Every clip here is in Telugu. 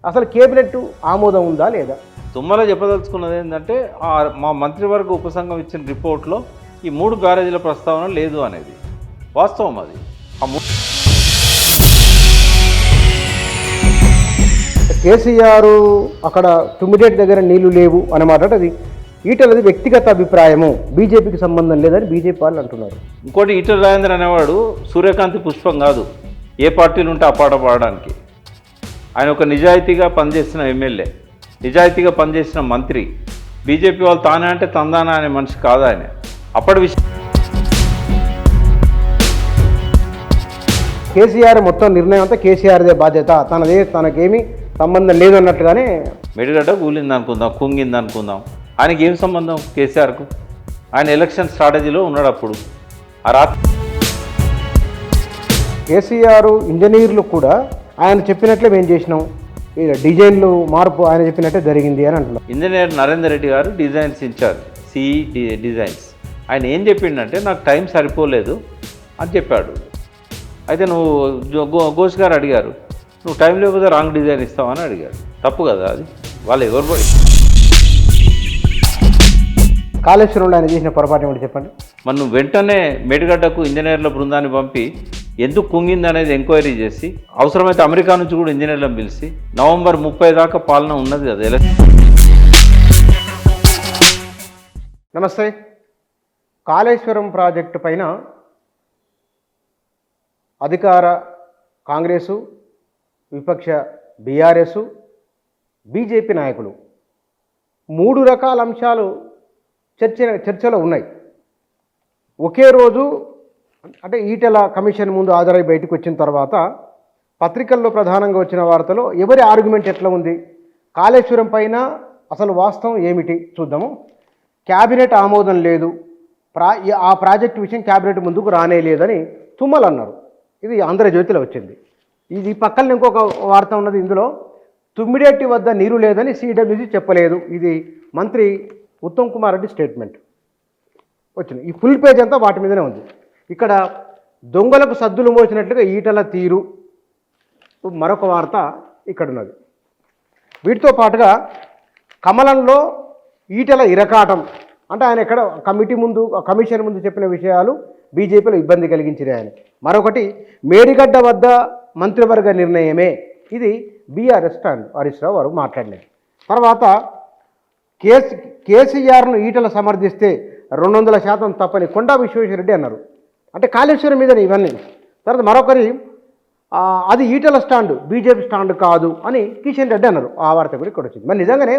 అసలు కేబినెట్ ఆమోదం ఉందా లేదా? తుమ్మల చెప్పదలుచుకున్నది ఏంటంటే మా మంత్రివర్గ ఉపసంఘం ఇచ్చిన రిపోర్ట్లో ఈ 3 బ్యారేజీల ప్రస్తావన లేదు అనేది వాస్తవం. అది కేసీఆర్ అక్కడ తుమ్మిడేటి దగ్గర నీళ్లు లేవు అన్నమాట. అది ఈటలది వ్యక్తిగత అభిప్రాయము, బీజేపీకి సంబంధం లేదని బీజేపీ వాళ్ళు అంటున్నారు. ఇంకోటి ఈటల రాజేందర్ అనేవాడు సూర్యకాంతి పుష్పం కాదు, ఏ పార్టీలు ఉంటే ఆ పాట పాడడానికి. ఆయన ఒక నిజాయితీగా పనిచేసిన ఎమ్మెల్యే, నిజాయితీగా పనిచేసిన మంత్రి. బీజేపీ వాళ్ళు తానే అంటే తందానా అనే మనిషి కాదు ఆయన. అప్పటి విషయం కేసీఆర్ మొత్తం నిర్ణయం అంతా కేసీఆర్దే బాధ్యత, తనకేమీ సంబంధం లేదు అన్నట్టుగానే. మెడిగడ్డ కూలింది అనుకుందాం, కుంగింది అనుకుందాం, ఆయనకి ఏం సంబంధం కేసీఆర్కు? ఆయన ఎలక్షన్ స్ట్రాటజీలో ఉన్నాడు అప్పుడు. ఆ రాత్రి కేసీఆర్ ఇంజనీర్లు కూడా ఆయన చెప్పినట్లే మేము చేసినాం, ఈ డిజైన్లు మార్పు ఆయన చెప్పినట్టే జరిగింది అని అంటున్నారు. ఇంజనీర్ నరేందర్ రెడ్డి గారు డిజైన్స్ ఇన్ఛార్జ్, సిఈ డిజైన్స్. ఆయన ఏం చెప్పిండంటే నాకు టైం సరిపోలేదు అని చెప్పాడు. అయితే నువ్వు ఘోష్ గారు అడిగారు, నువ్వు టైం లేకపోతే రాంగ్ డిజైన్ ఇస్తావని అడిగాడు. తప్పు కదా అది? వాళ్ళు ఎవరు కాళేశ్వరంలో ఆయన చేసిన పొరపాటు ఏమిటి చెప్పండి. మరి నువ్వు వెంటనే మేడిగడ్డకు ఇంజనీర్ల బృందాన్ని పంపి ఎందుకు కుంగింది అనేది ఎంక్వైరీ చేసి, అవసరమైతే అమెరికా నుంచి కూడా ఇంజనీర్లను పిలిచి నవంబర్ 30 దాకా పాలన ఉన్నది కదా ఎలక్షన్. నమస్తే. కాళేశ్వరం ప్రాజెక్టు పైన అధికార కాంగ్రెసు, విపక్ష బీఆర్ఎస్, బీజేపీ నాయకులు 3 రకాల అంశాలు చర్చలో ఉన్నాయి. ఒకే రోజు అంటే ఈటెల కమిషన్ ముందు హాజరై బయటకు వచ్చిన తర్వాత పత్రికల్లో ప్రధానంగా వచ్చిన వార్తలో ఎవరి ఆర్గ్యుమెంట్ ఎట్లా ఉంది, కాళేశ్వరం పైన అసలు వాస్తవం ఏమిటి చూద్దాము. క్యాబినెట్ ఆమోదం లేదు, ఆ ప్రాజెక్టు విషయం క్యాబినెట్ ముందుకు రానే లేదని తుమ్మల అన్నారు. ఇది ఆంధ్రజ్యోతిలో వచ్చింది. ఇది పక్కన ఇంకొక వార్త ఉన్నది. ఇందులో తుమ్మిడేటి వద్ద నీరు లేదని సిడబ్ల్యూసీ చెప్పలేదు. ఇది మంత్రి ఉత్తమ్ కుమార్ రెడ్డి స్టేట్మెంట్ వచ్చింది. ఈ ఫుల్ పేజ్ అంతా వాటి మీదనే ఉంది. ఇక్కడ దొంగలకు సద్దులు మోసినట్లుగా ఈటల తీరు మరొక వార్త ఇక్కడ ఉన్నది. వీటితో పాటుగా కమలంలో ఈటల ఇరకాటం అంటే ఆయన ఇక్కడ కమిషన్ ముందు చెప్పిన విషయాలు బీజేపీలో ఇబ్బంది కలిగించినాయని. మరొకటి మేడిగడ్డ వద్ద మంత్రివర్గ నిర్ణయమే, ఇది బీఆర్ఎస్ స్టాండ్ హరీష్ రావు వారు మాట్లాడినది. తర్వాత కేసీఆర్ను ఈటల సమర్థిస్తే 200% తప్పని కొండా విశ్వేశ్వరరెడ్డి అన్నారు. అంటే కాళేశ్వరం మీదనే ఇవన్నీ. తర్వాత మరొకరి అది ఈటల స్టాండ్, బీజేపీ స్టాండ్ కాదు అని కిషన్ రెడ్డి అన్నారు. ఆ వార్త కూడా ఇక్కడ వచ్చింది. మరి నిజంగానే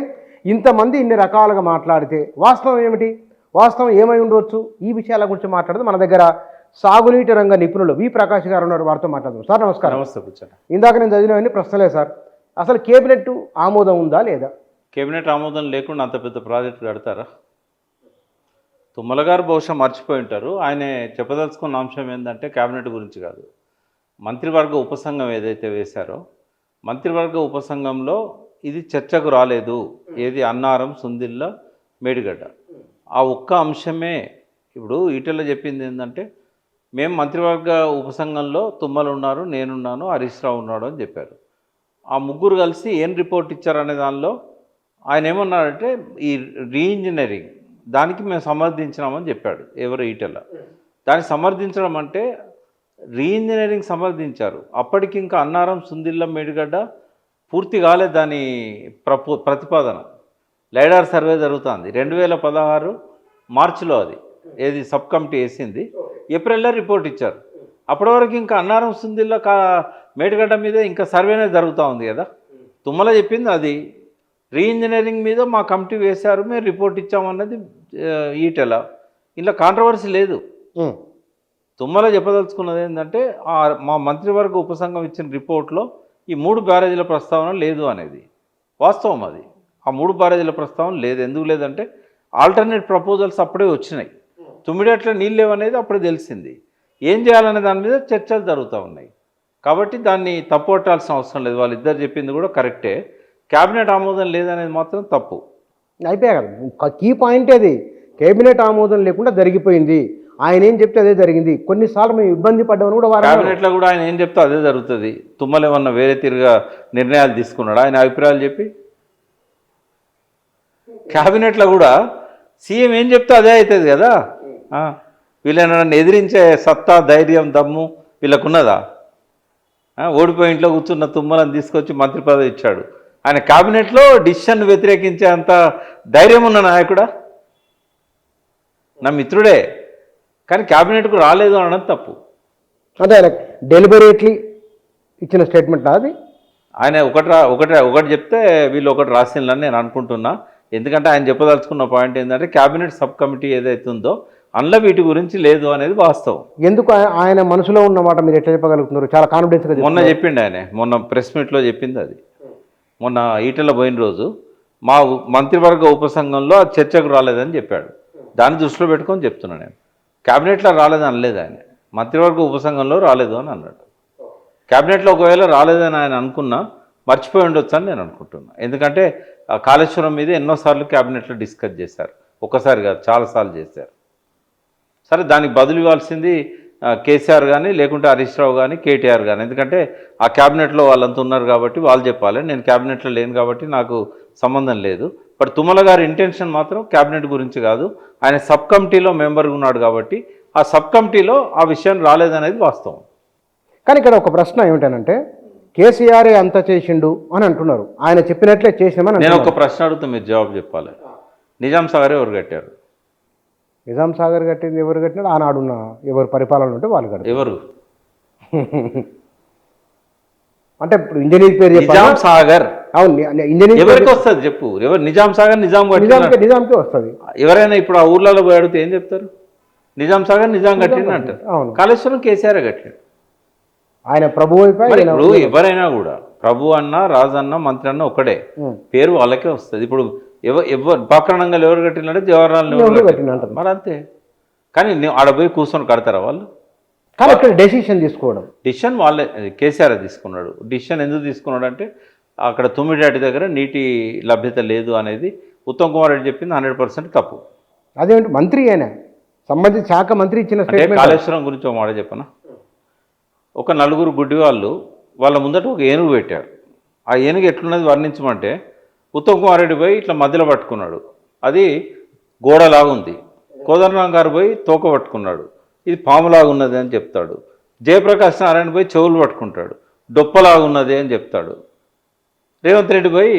ఇంతమంది ఇన్ని రకాలుగా మాట్లాడితే వాస్తవం ఏమిటి, వాస్తవం ఏమై ఉండవచ్చు, ఈ విషయాల గురించి మాట్లాడితే మన దగ్గర సాగునీటి రంగ నిపుణులు వి ప్రకాష్ గారు ఉన్నారు. వారితో మాట్లాడదాం. సార్ నమస్కారం. నమస్తే కూర్చోండి. ఇందాక నేను చదివినవన్నీ ప్రశ్నలే సార్. అసలు కేబినెట్ ఆమోదం ఉందా లేదా? కేబినెట్ ఆమోదం లేకుండా అంత పెద్ద ప్రాజెక్టు కడతారా? తుమ్మల గారు బహుశా మర్చిపోయి ఉంటారు. ఆయన చెప్పదలుచుకున్న అంశం ఏంటంటే క్యాబినెట్ గురించి కాదు, మంత్రివర్గ ఉపసంఘం ఏదైతే వేశారో మంత్రివర్గ ఉపసంఘంలో ఇది చర్చకు రాలేదు. ఏది అన్నారం, సుందిల్ల, మేడిగడ్డ, ఆ ఒక్క అంశమే. ఇప్పుడు ఈటెల చెప్పింది ఏంటంటే మేము మంత్రివర్గ ఉపసంఘంలో తుమ్మలు ఉన్నారు, నేనున్నాను, హరీష్ రావు ఉన్నాడు అని చెప్పారు. ఆ ముగ్గురు కలిసి ఏం రిపోర్ట్ ఇచ్చారనే దానిలో ఆయన ఏమన్నారంటే ఈ రీఇంజనీరింగ్ దానికి మేము సమర్థించినామని చెప్పాడు. ఎవరు? ఈటెల. దాన్ని సమర్థించడం అంటే రీఇంజనీరింగ్ సమర్థించారు. అప్పటికి ఇంకా అన్నారం, సుందిల్ల, మేడిగడ్డ పూర్తి కాలేదు దాని ప్రతిపాదన. లైడార్ సర్వే జరుగుతుంది 2016 మార్చిలో. అది ఏది సబ్ కమిటీ వేసింది, ఏప్రిల్లో రిపోర్ట్ ఇచ్చారు. అప్పటి వరకు ఇంకా అన్నారం, సుందిల్ల, మేడిగడ్డ మీద ఇంకా సర్వేనే జరుగుతూ ఉంది కదా. తుమ్మల చెప్పింది అది. రీఇంజనీరింగ్ మీద మా కమిటీ వేశారు, మేము రిపోర్ట్ ఇచ్చామన్నది ఈటెల. ఇలా కాంట్రవర్సీ లేదు. తుమ్మల చెప్పదలుచుకున్నది ఏంటంటే మా మంత్రివర్గ ఉపసంఘం ఇచ్చిన రిపోర్ట్లో ఈ 3 బ్యారేజీల ప్రస్తావన లేదు అనేది వాస్తవం. అది ఆ 3 బ్యారేజీల ప్రస్తావన లేదు. ఎందుకు లేదంటే ఆల్టర్నేట్ ప్రపోజల్స్ అప్పుడే వచ్చినాయి. తుమ్మిడేట్ల నీళ్ళు లేవనేది అప్పుడే తెలిసింది. ఏం చేయాలనే దాని మీద చర్చలు జరుగుతూ ఉన్నాయి. కాబట్టి దాన్ని తప్పుపట్టాల్సిన అవసరం లేదు. వాళ్ళిద్దరు చెప్పింది కూడా కరెక్టే. క్యాబినెట్ ఆమోదం లేదనేది మాత్రం తప్పు. అయిపోయా కదా. కీ పాయింట్ అది. కేబినెట్ ఆమోదం లేకుండా జరిగిపోయింది. ఆయన ఏం చెప్తే అదే జరిగింది, కొన్నిసార్లు మేము ఇబ్బంది పడ్డామని కూడా వారు అన్నారు. క్యాబినెట్లో కూడా ఆయన ఏం చెప్తే అదే జరుగుతుంది. తుమ్మల ఏమన్నా వేరే తీరుగా నిర్ణయాలు తీసుకున్నాడు ఆయన అభిప్రాయాలు చెప్పి? క్యాబినెట్లో కూడా సీఎం ఏం చెప్తే అదే అవుతుంది కదా. వీళ్ళని నన్ను ఎదిరించే సత్తా, ధైర్యం, దమ్ము వీళ్ళకున్నదా? ఓడిపోయి ఇంట్లో కూర్చున్న తుమ్మలను తీసుకొచ్చి మంత్రి పదవి ఇచ్చాడు. ఆయన క్యాబినెట్లో డిసిషన్ వ్యతిరేకించే అంత ధైర్యం ఉన్న నాయకుడా? నా మిత్రుడే, కానీ క్యాబినెట్కు రాలేదు అనడం తప్పు. అంటే ఆయన డెలిబరేట్లీ ఇచ్చిన స్టేట్మెంట్ అది. ఆయన ఒకటి చెప్తే వీళ్ళు ఒకటి రాసిందని నేను అనుకుంటున్నా. ఎందుకంటే ఆయన చెప్పదలుచుకున్న పాయింట్ ఏంటంటే క్యాబినెట్ సబ్ కమిటీ ఏదైతే ఉందో అందులో వీటి గురించి లేదు అనేది వాస్తవం. ఎందుకు ఆయన మనసులో ఉన్న మాట మీరు ఎట్లా చెప్పగలుగుతున్నారు? చాలా కాన్ఫిడెన్స్గా మొన్న చెప్పిండు ఆయన, మొన్న ప్రెస్ మీట్లో చెప్పింది అది. మొన్న ఈటెల పోయిన రోజు మా మంత్రివర్గ ఉపసంఘంలో ఆ చర్చకు రాలేదని చెప్పాడు. దాన్ని దృష్టిలో పెట్టుకొని చెప్తున్నా నేను. క్యాబినెట్లో రాలేదని అనలేదు ఆయన, మంత్రివర్గ ఉపసంఘంలో రాలేదు అని అన్నాడు. క్యాబినెట్లో ఒకవేళ రాలేదని ఆయన అనుకున్నా మర్చిపోయి ఉండొచ్చు అని నేను అనుకుంటున్నా. ఎందుకంటే కాళేశ్వరం మీద ఎన్నోసార్లు క్యాబినెట్లో డిస్కస్ చేశారు, ఒక్కసారి కాదు చాలాసార్లు చేశారు. సరే, దానికి బదులు ఇవ్వాల్సింది కేసీఆర్ కానీ, లేకుంటే హరీష్ రావు కానీ, కేటీఆర్ కానీ. ఎందుకంటే ఆ క్యాబినెట్లో వాళ్ళంతా ఉన్నారు కాబట్టి వాళ్ళు చెప్పాలి. నేను క్యాబినెట్లో లేను కాబట్టి నాకు సంబంధం లేదు. బట్ తుమ్మల గారి ఇంటెన్షన్ మాత్రం క్యాబినెట్ గురించి కాదు. ఆయన సబ్ కమిటీలో మెంబర్గా ఉన్నాడు కాబట్టి ఆ సబ్ కమిటీలో ఆ విషయం రాలేదనేది వాస్తవం. కానీ ఇక్కడ ఒక ప్రశ్న ఏమిటనంటే, కేసీఆర్ అంత చేసిండు అని అంటున్నారు, ఆయన చెప్పినట్లే చేసినామని. నేను ఒక ప్రశ్న అడుగుతా, మీరు జవాబు చెప్పాలి. నిజాం సాగర్ ఎవరు కట్టారు? నిజాం సాగర్ కట్టింది ఎవరు కట్టినాడు? ఆనాడున్న ఎవరు పరిపాలన ఉంటే వాళ్ళు కట్టారు. ఎవరు? అంటే ఇప్పుడు ఇంజనీర్ పేరు నిజాం సాగర్. అవును, ఇంజనీర్ ఎవరికి వస్తుంది చెప్పు? ఎవరు? నిజాం సాగర్ నిజాంకే వస్తుంది. ఎవరైనా ఇప్పుడు ఆ ఊర్లలో పోయి అడిగితే ఏం చెప్తారు? నిజాం సాగర్ నిజాం కట్టింది అంటారు. అవును, కాళేశ్వరం కేసీఆర్ కట్టాడు. ఆయన ప్రభు ఇప్పుడు ఎవరైనా కూడా ప్రభు అన్న, రాజు అన్న, మంత్రి అన్న ఒకటే, పేరు వాళ్ళకే వస్తుంది. ఇప్పుడు ఎవరు పాకరణంగా ఎవరు కట్టినంటే జవహర్లాల్ నెహ్రూ కట్టినంటారు, మరి అంతే. కానీ ఆడ పోయి కూర్చొని కడతారా వాళ్ళు? కానీ ఇక్కడ డెసిషన్ తీసుకోవడం, డిసిషన్ వాళ్ళే. కేసీఆర్ తీసుకున్నాడు. డిసిషన్ ఎందుకు తీసుకున్నాడు అంటే అక్కడ తుమ్మిడాటి దగ్గర నీటి లభ్యత లేదు అనేది ఉత్తమ్ కుమార్ రెడ్డి చెప్పింది 100% తప్పు. అదేంటి మంత్రి అయినా సంబంధిత శాఖ మంత్రి ఇచ్చిన స్టేట్మెంట్. కాళేశ్వరం గురించి ఒక మాట చెప్పనా? ఒక నలుగురు గుడ్డి వాళ్ళు వాళ్ళ ముందట ఒక ఏనుగు పెట్టారు. ఆ ఏనుగు ఎట్లున్నది వర్ణించమంటే ఉత్తమ్ కుమార్ రెడ్డి పోయి ఇట్లా మధ్యలో పట్టుకున్నాడు, అది గోడలాగుంది. కోదండరాం గారు పోయి తోక పట్టుకున్నాడు, ఇది పాములాగున్నది అని చెప్తాడు. జయప్రకాష్ నారాయణ పోయి చెవులు పట్టుకుంటాడు, డొప్పలాగున్నది అని చెప్తాడు. రేవంత్ రెడ్డి పోయి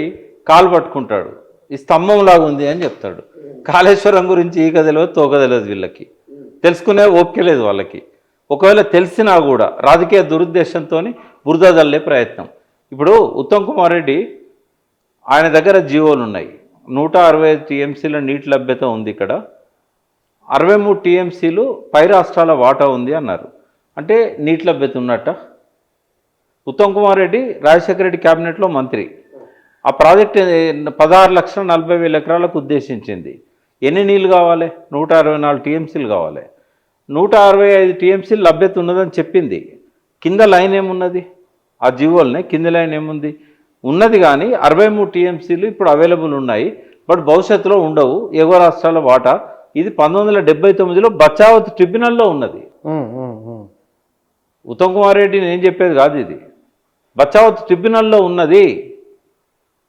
కాలు పట్టుకుంటాడు, ఈ స్తంభంలాగా ఉంది అని చెప్తాడు. కాళేశ్వరం గురించి ఈక తెలియదు, తోక తెలియదు. వీళ్ళకి తెలుసుకునే ఓపిక లేదు వాళ్ళకి. ఒకవేళ తెలిసినా కూడా రాజకీయ దురుద్దేశంతో బురద జల్లే ప్రయత్నం. ఇప్పుడు ఉత్తమ్ కుమార్ రెడ్డి ఆయన దగ్గర జీవోలు ఉన్నాయి. 165 టీఎంసీల నీటి లభ్యత ఉంది. ఇక్కడ 63 టీఎంసీలు పై రాష్ట్రాల వాటా ఉంది అన్నారు. అంటే నీటి లభ్యత ఉన్నట్ట? ఉత్తమ్ కుమార్ రెడ్డి రాజశేఖర రెడ్డి క్యాబినెట్లో మంత్రి. ఆ ప్రాజెక్ట్ 16,40,000 ఎకరాలకు ఉద్దేశించింది. ఎన్ని నీళ్ళు కావాలి? 164 టీఎంసీలు కావాలి. 165 టీఎంసీలు లభ్యత ఉన్నదని చెప్పింది. కింద లైన్ ఏమున్నది? ఆ జీవోల్నే కింద లైన్ ఏముంది? ఉన్నది, కానీ 63 టీఎంసీలు ఇప్పుడు అవైలబుల్ ఉన్నాయి, బట్ భవిష్యత్తులో ఉండవు. ఎగువ రాష్ట్రాల వాటా. ఇది 1979లో బచావత్ ట్రిబ్యునల్లో ఉన్నది. ఉత్తమ్ కుమార్ రెడ్డి నేను చెప్పేది కాదు, ఇది బచావత్ ట్రిబ్యునల్లో ఉన్నది.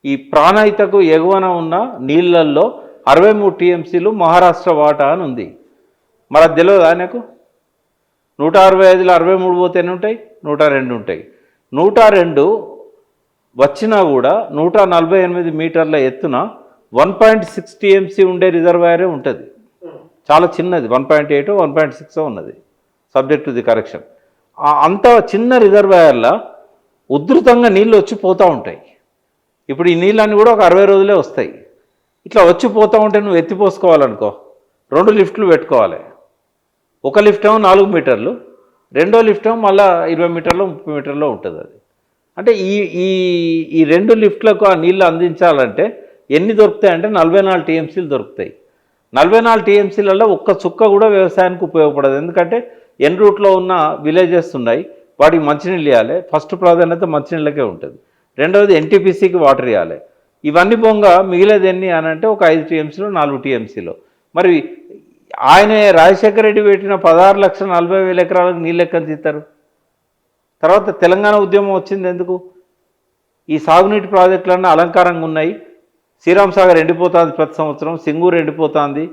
ఈ ప్రాణహితకు ఎగువన ఉన్న నీళ్ళల్లో 63 టీఎంసీలు మహారాష్ట్ర వాటా అని ఉంది. మరి అది తెలియదు ఆయనకు? 165లో 63 పోతే ఎన్ని ఉంటాయి? 102 ఉంటాయి. 102 వచ్చినా కూడా 148 మీటర్ల ఎత్తున 1.6 టీఎంసీ ఉండే రిజర్వాయరే ఉంటుంది. చాలా చిన్నది, 1.8 1.6 ఉన్నది, సబ్జెక్ట్ టు ది కరెక్షన్. అంత చిన్న రిజర్వాయర్లో ఉధృతంగా నీళ్ళు వచ్చి పోతూ ఉంటాయి. ఇప్పుడు ఈ నీళ్ళన్నీ కూడా ఒక 60 రోజులే వస్తాయి. ఇట్లా వచ్చి పోతూ ఉంటే నువ్వు ఎత్తిపోసుకోవాలనుకో, 2 లిఫ్ట్లు పెట్టుకోవాలి. ఒక లిఫ్ట్ ఏమో 4 మీటర్లు, రెండో లిఫ్ట్ ఏమో మళ్ళీ 20 మీటర్లు 30 మీటర్లో ఉంటుంది. అది అంటే ఈ 2 లిఫ్ట్లకు ఆ నీళ్ళు అందించాలంటే ఎన్ని దొరుకుతాయంటే 44 టీఎంసీలు దొరుకుతాయి. 44 టీఎంసీలలో ఒక్క చుక్క కూడా వ్యవసాయానికి ఉపయోగపడదు. ఎందుకంటే ఎన్ రూట్లో ఉన్న విలేజెస్ ఉన్నాయి, వాటికి మంచినీళ్ళు ఇవ్వాలి. ఫస్ట్ ప్రాధాన్యత మంచినీళ్ళకే ఉంటుంది. రెండవది ఎన్టీపీసీకి వాటర్ ఇవ్వాలి. ఇవన్నీ బొంగ మిగిలేది ఎన్ని అని అంటే ఒక 5 టీఎంసీలో 4 టీఎంసీలో. మరి ఆయనే రాజశేఖర రెడ్డి పెట్టిన 16,40,000 ఎకరాలకు నీళ్ళు ఎక్కని తీస్తారు. తర్వాత తెలంగాణ ఉద్యమం వచ్చింది ఎందుకు? ఈ సాగునీటి ప్రాజెక్టులన్నీ అలంకారంగా ఉన్నాయి. శ్రీరామ్ సాగర్ ఎండిపోతుంది ప్రతి సంవత్సరం, సింగూరు ఎండిపోతుంది,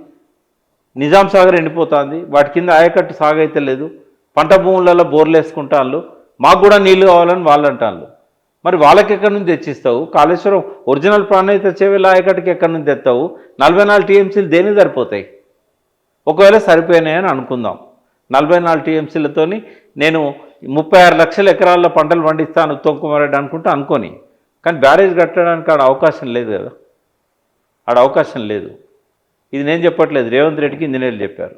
నిజాం సాగర్ ఎండిపోతుంది, వాటి కింద ఆయకట్టు సాగైతే లేదు, పంట భూములలో బోర్లు వేసుకుంటాను, మాకు కూడా నీళ్లు కావాలని వాళ్ళు అంటాను. మరి వాళ్ళకి ఎక్కడి నుంచి తెచ్చిస్తావు? కాళేశ్వరం ఒరిజినల్ ప్రాణహిత చేవేళ్ళ ఆయకట్టుకి ఎక్కడి నుంచి తెస్తావు? 44 టీఎంసీలు దేనికి సరిపోతాయి? ఒకవేళ సరిపోయినాయని అనుకుందాం, 44 టీఎంసీలతోని నేను 36 లక్షల ఎకరాల్లో పంటలు పండిస్తాను ఉత్తమ్ కుమార్ రెడ్డి అనుకుంటే అనుకోని, కానీ బ్యారేజ్ కట్టడానికి ఆడ అవకాశం లేదు కదా, ఆడ అవకాశం లేదు. ఇది నేను చెప్పట్లేదు, రేవంత్ రెడ్డికి ఇంజనీర్లు చెప్పారు.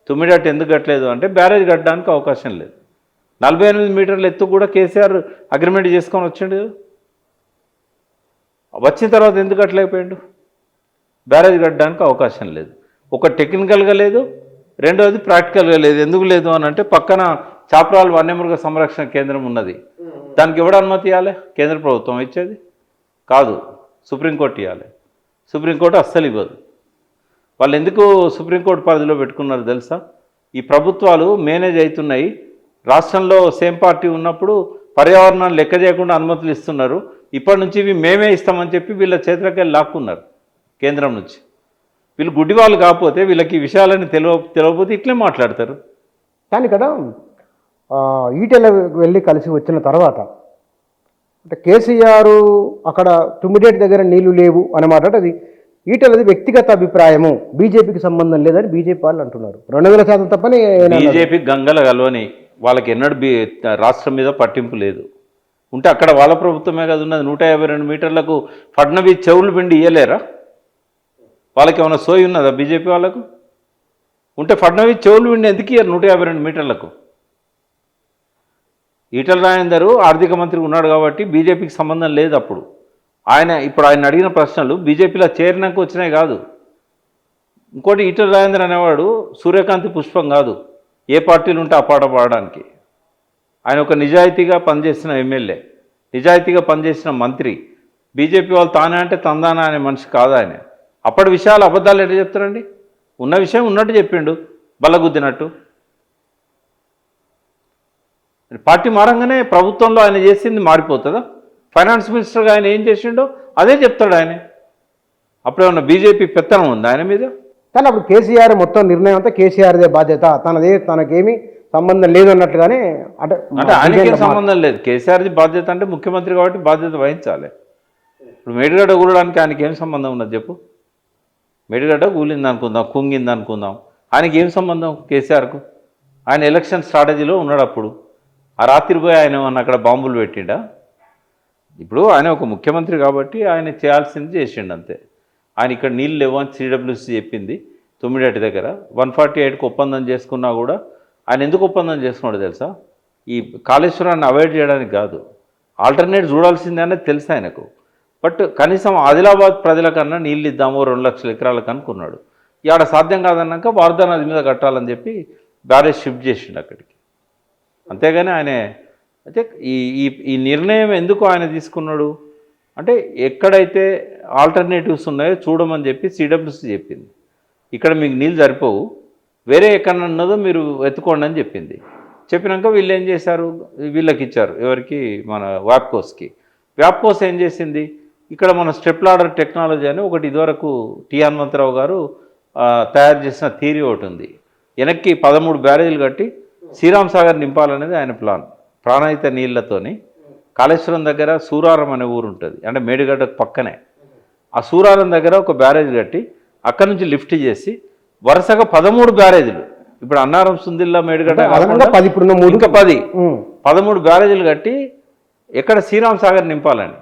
తుమ్మిడట్టు ఎందుకు కట్టలేదు అంటే బ్యారేజ్ కట్టడానికి అవకాశం లేదు. 48 మీటర్ల ఎత్తు కూడా కేసీఆర్ అగ్రిమెంట్ చేసుకొని వచ్చిండు కదా, వచ్చిన తర్వాత ఎందుకు కట్టలేకపోయాడు? బ్యారేజ్ కట్టడానికి అవకాశం లేదు. ఒక టెక్నికల్గా లేదు, రెండవది ప్రాక్టికల్గా లేదు. ఎందుకు లేదు అని అంటే పక్కన చాప్రాల్ వన్యమృగ సంరక్షణ కేంద్రం ఉన్నది, దానికి ఎవడు అనుమతి ఇవ్వాలి? కేంద్ర ప్రభుత్వం ఇచ్చేది కాదు, సుప్రీంకోర్టు ఇవ్వాలి. సుప్రీంకోర్టు అస్సలు ఇవ్వదు. వాళ్ళు ఎందుకు సుప్రీంకోర్టు పరిధిలో పెట్టుకున్నారు తెలుసా? ఈ ప్రభుత్వాలు మేనేజ్ అవుతున్నాయి, రాష్ట్రంలో సేమ్ పార్టీ ఉన్నప్పుడు పర్యావరణాన్ని లెక్క చేయకుండా అనుమతులు ఇస్తున్నారు, ఇప్పటి నుంచి ఇవి మేమే ఇస్తామని చెప్పి వీళ్ళ చేతులకెళ్ళి లాక్కున్నారు కేంద్రం నుంచి. వీళ్ళు గుడ్డి వాళ్ళు కాకపోతే వీళ్ళకి ఈ విషయాలని తెలియకపోతే ఇట్లే మాట్లాడతారు. కానీ ఇక్కడ ఈటెల వెళ్ళి కలిసి వచ్చిన తర్వాత అంటే కేసీఆర్ అక్కడ తుమ్మిడేటి దగ్గర నీళ్లు లేవు అన్నమాట. అది ఈటెలది వ్యక్తిగత అభిప్రాయము, బీజేపీకి సంబంధం లేదని బీజేపీ వాళ్ళు అంటున్నారు. 200% తప్పని బీజేపీ గంగల కలవని వాళ్ళకి ఎన్నడూ రాష్ట్రం మీద పట్టింపు లేదు. ఉంటే అక్కడ వాళ్ళ ప్రభుత్వమే కదా ఉన్నది. 152 మీటర్లకు ఫడ్నవీస్ చెవులు పిండి ఇయ్యలేరా? వాళ్ళకి ఏమైనా సోయి ఉన్నదా బీజేపీ వాళ్ళకు? ఉంటే ఫడ్నవీస్ చెవులు పిండి ఎందుకు ఇయ్యారు 152 మీటర్లకు? ఈటల రాజేందర్ ఆర్థిక మంత్రి ఉన్నాడు కాబట్టి బీజేపీకి సంబంధం లేదు అప్పుడు. ఇప్పుడు ఆయన అడిగిన ప్రశ్నలు బీజేపీలో చేరినాక వచ్చినాయి కాదు. ఇంకోటి, ఈటల రాజేందర్ అనేవాడు సూర్యకాంతి పుష్పం కాదు, ఏ పార్టీలు ఉంటే ఆ పాట పాడడానికి. ఆయన ఒక నిజాయితీగా పనిచేసిన ఎమ్మెల్యే, నిజాయితీగా పనిచేసిన మంత్రి. బీజేపీ వాళ్ళు తానే అంటే తందానా అనే మనిషి కాదు ఆయన. అప్పటి విషయాలు అబద్ధాలు ఎట్లా చెప్తారండి? ఉన్న విషయం ఉన్నట్టు చెప్పిండు, బల్లగుద్దినట్టు. పార్టీ మారంగానే ప్రభుత్వంలో ఆయన చేసింది మారిపోతుందా? ఫైనాన్స్ మినిస్టర్గా ఆయన ఏం చేసిండో అదే చెప్తాడు ఆయన. అప్పుడేమన్నా బీజేపీ పెత్తనం ఉంది ఆయన మీద? కానీ అప్పుడు కేసీఆర్ మొత్తం నిర్ణయం అంతా కేసీఆర్దే బాధ్యత, తనకేమీ సంబంధం లేదు అన్నట్లుగానే అంటే ఆయనకేం సంబంధం లేదు. కేసీఆర్ది బాధ్యత అంటే ముఖ్యమంత్రి కాబట్టి బాధ్యత వహించాలి. ఇప్పుడు మేడిగడ్డ కూలడానికి ఆయనకి ఏం సంబంధం ఉన్నది చెప్పు? మేడిగడ్డ కూలింది అనుకుందాం, కుంగింది అనుకుందాం, ఆయనకి ఏం సంబంధం కేసీఆర్కు? ఆయన ఎలక్షన్ స్ట్రాటజీలో ఉన్నాడు అప్పుడు. ఆ రాత్రి పోయి ఆయన ఏమన్నా అక్కడ బాంబులు పెట్టిండా? ఇప్పుడు ఆయన ఒక ముఖ్యమంత్రి కాబట్టి ఆయన చేయాల్సింది చేసిండు అంతే. ఆయన ఇక్కడ నీళ్ళు లేవు అని సిడబ్ల్యూసీ చెప్పింది తుమ్మిడేటి దగ్గర. 148కు ఒప్పందం చేసుకున్నా కూడా ఆయన ఎందుకు ఒప్పందం చేసుకున్నాడు తెలుసా? ఈ కాళేశ్వరాన్ని అవాయిడ్ చేయడానికి కాదు, ఆల్టర్నేట్ చూడాల్సిందే అనేది తెలుసు ఆయనకు. బట్ కనీసం ఆదిలాబాద్ ప్రజలకన్నా నీళ్ళు ఇద్దాము 2 లక్షల ఎకరాలకు అనుకున్నాడు. ఇక్కడ సాధ్యం కాదన్నాక వార్దా నది మీద కట్టాలని చెప్పి బ్యారేజ్ షిఫ్ట్ చేసిండు అక్కడికి. అంతేగాని ఆయన అయితే ఈ నిర్ణయం ఎందుకు ఆయన తీసుకున్నాడు అంటే ఎక్కడైతే ఆల్టర్నేటివ్స్ ఉన్నాయో చూడమని చెప్పి సిడబ్ల్యూసీ చెప్పింది. ఇక్కడ మీకు నీళ్ళు సరిపోవు, వేరే ఎక్కడన్నా ఉన్నదో మీరు వెతుకోండి అని చెప్పింది. చెప్పినాక వీళ్ళు ఏం చేశారు? వీళ్ళకి ఇచ్చారు. ఎవరికి? మన వ్యాప్కోస్ ఏం చేసింది? ఇక్కడ మన స్టెప్ లాడర్ టెక్నాలజీ అని ఒకటి ఇదివరకు టి హనుమంతరావు గారు తయారు చేసిన థియరీ ఒకటి ఉంది. వెనక్కి 13 బ్యారేజీలు కట్టి శ్రీరామ్ సాగర్ నింపాలనేది ఆయన ప్లాన్. ప్రాణహిత నీళ్లతోని కాళేశ్వరం దగ్గర సూరారం అనే ఊరు ఉంటుంది, అంటే మేడిగడ్డకు పక్కనే. ఆ సూరారం దగ్గర ఒక బ్యారేజ్ కట్టి అక్కడి నుంచి లిఫ్ట్ చేసి వరుసగా 13 బ్యారేజీలు, ఇప్పుడు అన్నారం, సుందిల్లా, మేడిగడ్డ ఇంకా 13 బ్యారేజీలు కట్టి ఎక్కడ శ్రీరామ్ సాగర్ నింపాలని.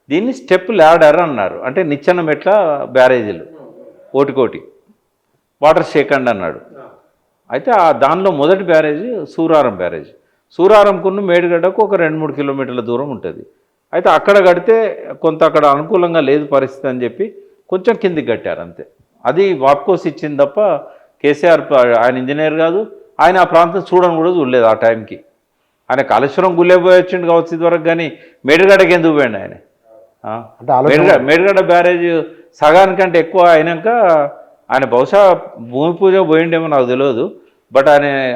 దీన్ని స్టెప్ ల్యాడర్ అన్నారు, అంటే నిచ్చెన మెట్ల బ్యారేజీలు, ఓటికోటి వాటర్ షేకండ్ అన్నాడు. అయితే దానిలో మొదటి బ్యారేజీ సూరారం బ్యారేజ్. సూరారంకున్న మేడిగడ్డకు ఒక 2-3 కిలోమీటర్ల దూరం ఉంటుంది. అయితే అక్కడ కడితే కొంత అక్కడ అనుకూలంగా లేదు పరిస్థితి అని చెప్పి కొంచెం కిందికి కట్టారు అంతే. అది వాప్కోస్ ఇచ్చింది తప్ప కేసీఆర్ ఆయన ఇంజనీర్ కాదు, ఆయన ఆ ప్రాంతం చూడని కూడా చూడలేదు ఆ టైంకి. ఆయన కాళేశ్వరం గుళ్ళే పోయి వచ్చిండు కావచ్చు ఇదివరకు, కానీ మేడిగడ్డకి ఎందుకు పోయిండు ఆయన? మేడిగడ్డ బ్యారేజ్ సగానికంటే ఎక్కువ అయినాక ఆయన బహుశా భూమి పూజ పోయిండేమో నాకు తెలియదు. బట్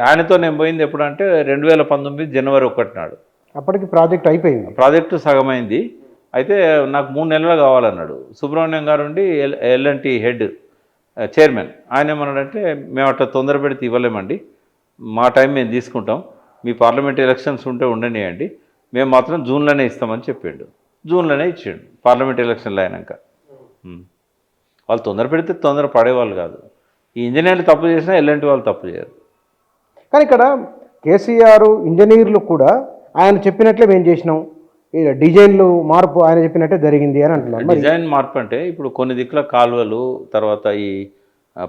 ఆయనతో నేను పోయింది ఎప్పుడంటే 2019 జనవరి 1 నాడు. అప్పటికి ప్రాజెక్ట్ అయిపోయింది. ప్రాజెక్టు సగమైంది. అయితే నాకు 3 నెలలు కావాలన్నాడు. సుబ్రహ్మణ్యం గారు ఉండి ఎల్ఎన్టీ హెడ్ చైర్మన్. ఆయన ఏమన్నాడంటే, మేము అట్లా తొందర పెడితే ఇవ్వలేమండి, మా టైం మేము తీసుకుంటాం, మీ పార్లమెంట్ ఎలక్షన్స్ ఉంటే ఉండనియండి, మేము మాత్రం జూన్లోనే ఇస్తామని చెప్పిండు. జూన్లోనే ఇచ్చిండు పార్లమెంట్ ఎలక్షన్లు అయినాక. వాళ్ళు తొందర పెడితే తొందర పడేవాళ్ళు కాదు. ఈ ఇంజనీర్లు తప్పు చేసినా ఎల్ఎన్టీ వాళ్ళు తప్పు చేయరు. కానీ ఇక్కడ కేసీఆర్ ఇంజనీర్లు కూడా ఆయన చెప్పినట్లే మేము చేసినాం, ఈ డిజైన్లు మార్పు ఆయన చెప్పినట్టే జరిగింది అని అంటున్నారు. డిజైన్ మార్పు అంటే ఇప్పుడు కొన్ని దిక్కుల కాలువలు, తర్వాత ఈ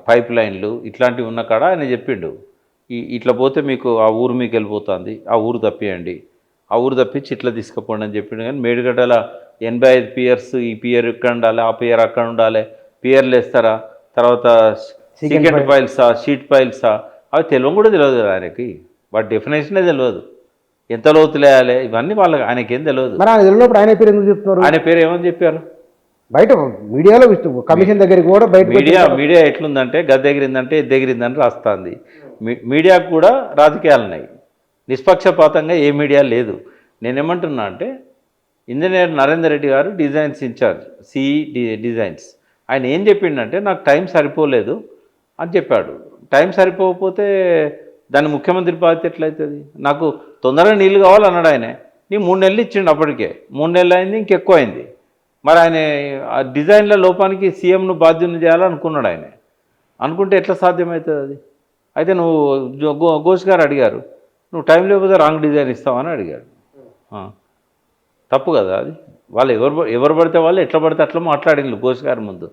పైప్ లైన్లు ఇట్లాంటివి ఉన్న కాడ ఆయన చెప్పిండు, ఇట్లా పోతే మీకు ఆ ఊరు మీకు వెళ్ళిపోతుంది, ఆ ఊరు తప్పియండి, ఆ ఊరు తప్పించి ఇట్లా తీసుకుపోండి అని చెప్పిండు. కానీ మేడిగడ్డల 85 పియర్స్, ఈ పియర్ ఇక్కడ ఉండాలి, ఆ పియర్ అక్కడ ఉండాలి, పియర్లు వేస్తారా, తర్వాత సెకండ్ పైల్సా, షీట్ పైల్సా, అవి తెలియదు కూడా తెలియదు కదా ఆయనకి. వాటి డెఫినేషనే తెలియదు, ఎంత లోతులు వేయాలి, ఇవన్నీ వాళ్ళకి ఆయనకేం తెలియదు. మరి ఆయన తెలియనప్పుడు ఆయన పేరు ఎందుకు చెప్తున్నారు? ఆయన పేరు ఏమని చెప్పారు? బయట మీడియాలో కమిషన్ దగ్గరికి కూడా బయట మీడియా ఎట్లుందంటే గద్దెగిరిందంటే ఎద్దెగిరిందని రాస్తుంది. మీడియాకు కూడా రాజకీయాలు ఉన్నాయి, నిష్పక్షపాతంగా ఏ మీడియా లేదు. నేనేమంటున్నా అంటే, ఇంజనీర్ నరేందర్ రెడ్డి గారు డిజైన్స్ ఇన్ఛార్జ్, సిఈ డిజైన్స్, ఆయన ఏం చెప్పిండంటే, నాకు టైం సరిపోలేదు అని చెప్పాడు. టైం సరిపోకపోతే దాన్ని ముఖ్యమంత్రి బాధ్యత ఎట్లయితుంది? నాకు తొందరగా నీళ్ళు కావాలన్నాడు ఆయన. నీ 3 నెలలు ఇచ్చిండు, అప్పటికే 3 నెలలు అయింది, ఇంకెక్కువ అయింది. మరి ఆయన ఆ డిజైన్ల లోపానికి సీఎంను బాధ్యుని చేయాలనుకున్నాడు ఆయన. అనుకుంటే ఎట్లా సాధ్యమవుతుంది అది? అయితే నువ్వు ఘోష్ గారు అడిగారు, నువ్వు టైం లేకపోతే రాంగ్ డిజైన్ ఇస్తావని అడిగాడు. తప్పు కదా అది? వాళ్ళు ఎవరు పడితే వాళ్ళు ఎట్లా పడితే అట్లా మాట్లాడిండు ఘోష్ గారి ముందు.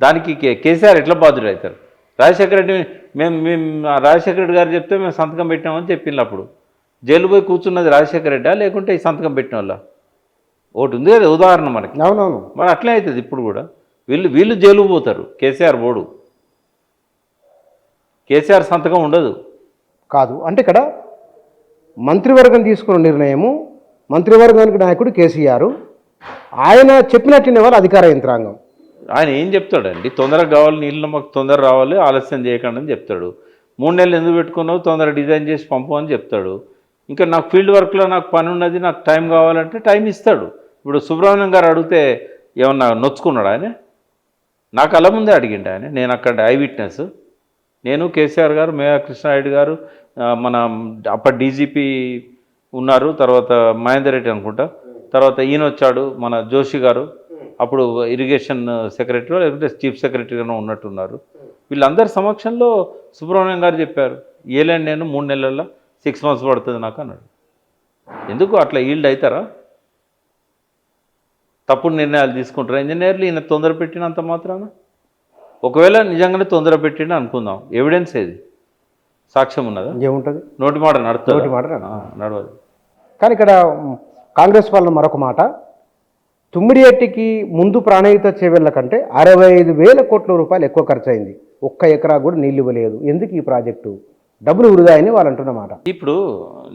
దానికి కేసీఆర్ ఎట్లా బాధ్యుడు అవుతారు? రాజశేఖర రెడ్డి మేము రాజశేఖర రెడ్డి గారు చెప్తే మేము సంతకం పెట్టినామని చెప్పింది. అప్పుడు జైలు పోయి కూర్చున్నది రాజశేఖర రెడ్డా లేకుంటే ఈ సంతకం పెట్టిన వాళ్ళ? ఒకటి ఉంది కదా ఉదాహరణ మనకి. అవునవును. మరి అట్లే అవుతుంది ఇప్పుడు కూడా. వీళ్ళు జైలుకు పోతారు, కేసీఆర్ పోడు. కేసీఆర్ సంతకం ఉండదు కాదు. అంటే ఇక్కడ మంత్రివర్గం తీసుకున్న నిర్ణయము, మంత్రివర్గానికి నాయకుడు కేసీఆర్, ఆయన చెప్పినట్టు వాళ్ళు అధికార యంత్రాంగం. ఆయన ఏం చెప్తాడండి? తొందరగా కావాలి, నీళ్ళు మాకు తొందర రావాలి, ఆలస్యం చేయకండి అని చెప్తాడు. 3 నెలలు ఎందుకు పెట్టుకున్నావు, తొందర డిజైన్ చేసి పంపు అని చెప్తాడు. ఇంకా నాకు ఫీల్డ్ వర్క్లో నాకు పని ఉన్నది, నాకు టైం కావాలంటే టైం ఇస్తాడు. ఇప్పుడు సుబ్రహ్మణ్యం గారు అడిగితే ఏమన్నా నొచ్చుకున్నాడు ఆయన? నాకు అలా ముందే అడిగిండు ఆయన. నేను అక్కడ ఐ విట్నెస్. నేను, కేసీఆర్ గారు, మేయా కృష్ణారెడ్డి గారు, మన అప్పటి డీజీపీ ఉన్నారు, తర్వాత మహేందర్ రెడ్డి అనుకుంటా, తర్వాత ఈయన వచ్చాడు మన జోషి గారు, అప్పుడు ఇరిగేషన్ సెక్రటరీ లేకుంటే చీఫ్ సెక్రటరీగానే ఉన్నట్టున్నారు. వీళ్ళందరి సమక్షంలో సుబ్రహ్మణ్యం గారు చెప్పారు, ఏలేండి నేను 3 నెలల్లో 6 months పడుతుంది నాకు అన్నాడు. ఎందుకు అట్లా ఈల్డ్ అవుతారా? తప్పుడు నిర్ణయాలు తీసుకుంటారా ఇంజనీర్లు? ఈయన తొందర పెట్టినంత మాత్రాన. ఒకవేళ నిజంగానే తొందర పెట్టిండు అనుకుందాం, ఎవిడెన్స్ ఏది? సాక్ష్యం ఉన్నదా? ఏముంటుంది? నోటి మాట నడుతుంది, నోటి మాట నడవదు. కానీ ఇక్కడ కాంగ్రెస్ వాళ్ళ మరొక మాట, తుమ్మిడిఎట్టికి ముందు ప్రాణహిత చేవెళ్ల కంటే 65,000 కోట్ల రూపాయలు ఎక్కువ ఖర్చు అయింది, 1 ఎకరా కూడా నీళ్ళు ఇవ్వలేదు, ఎందుకు ఈ ప్రాజెక్టు? డబ్బులు వృధా అని వాళ్ళు అంటున్నమాట. ఇప్పుడు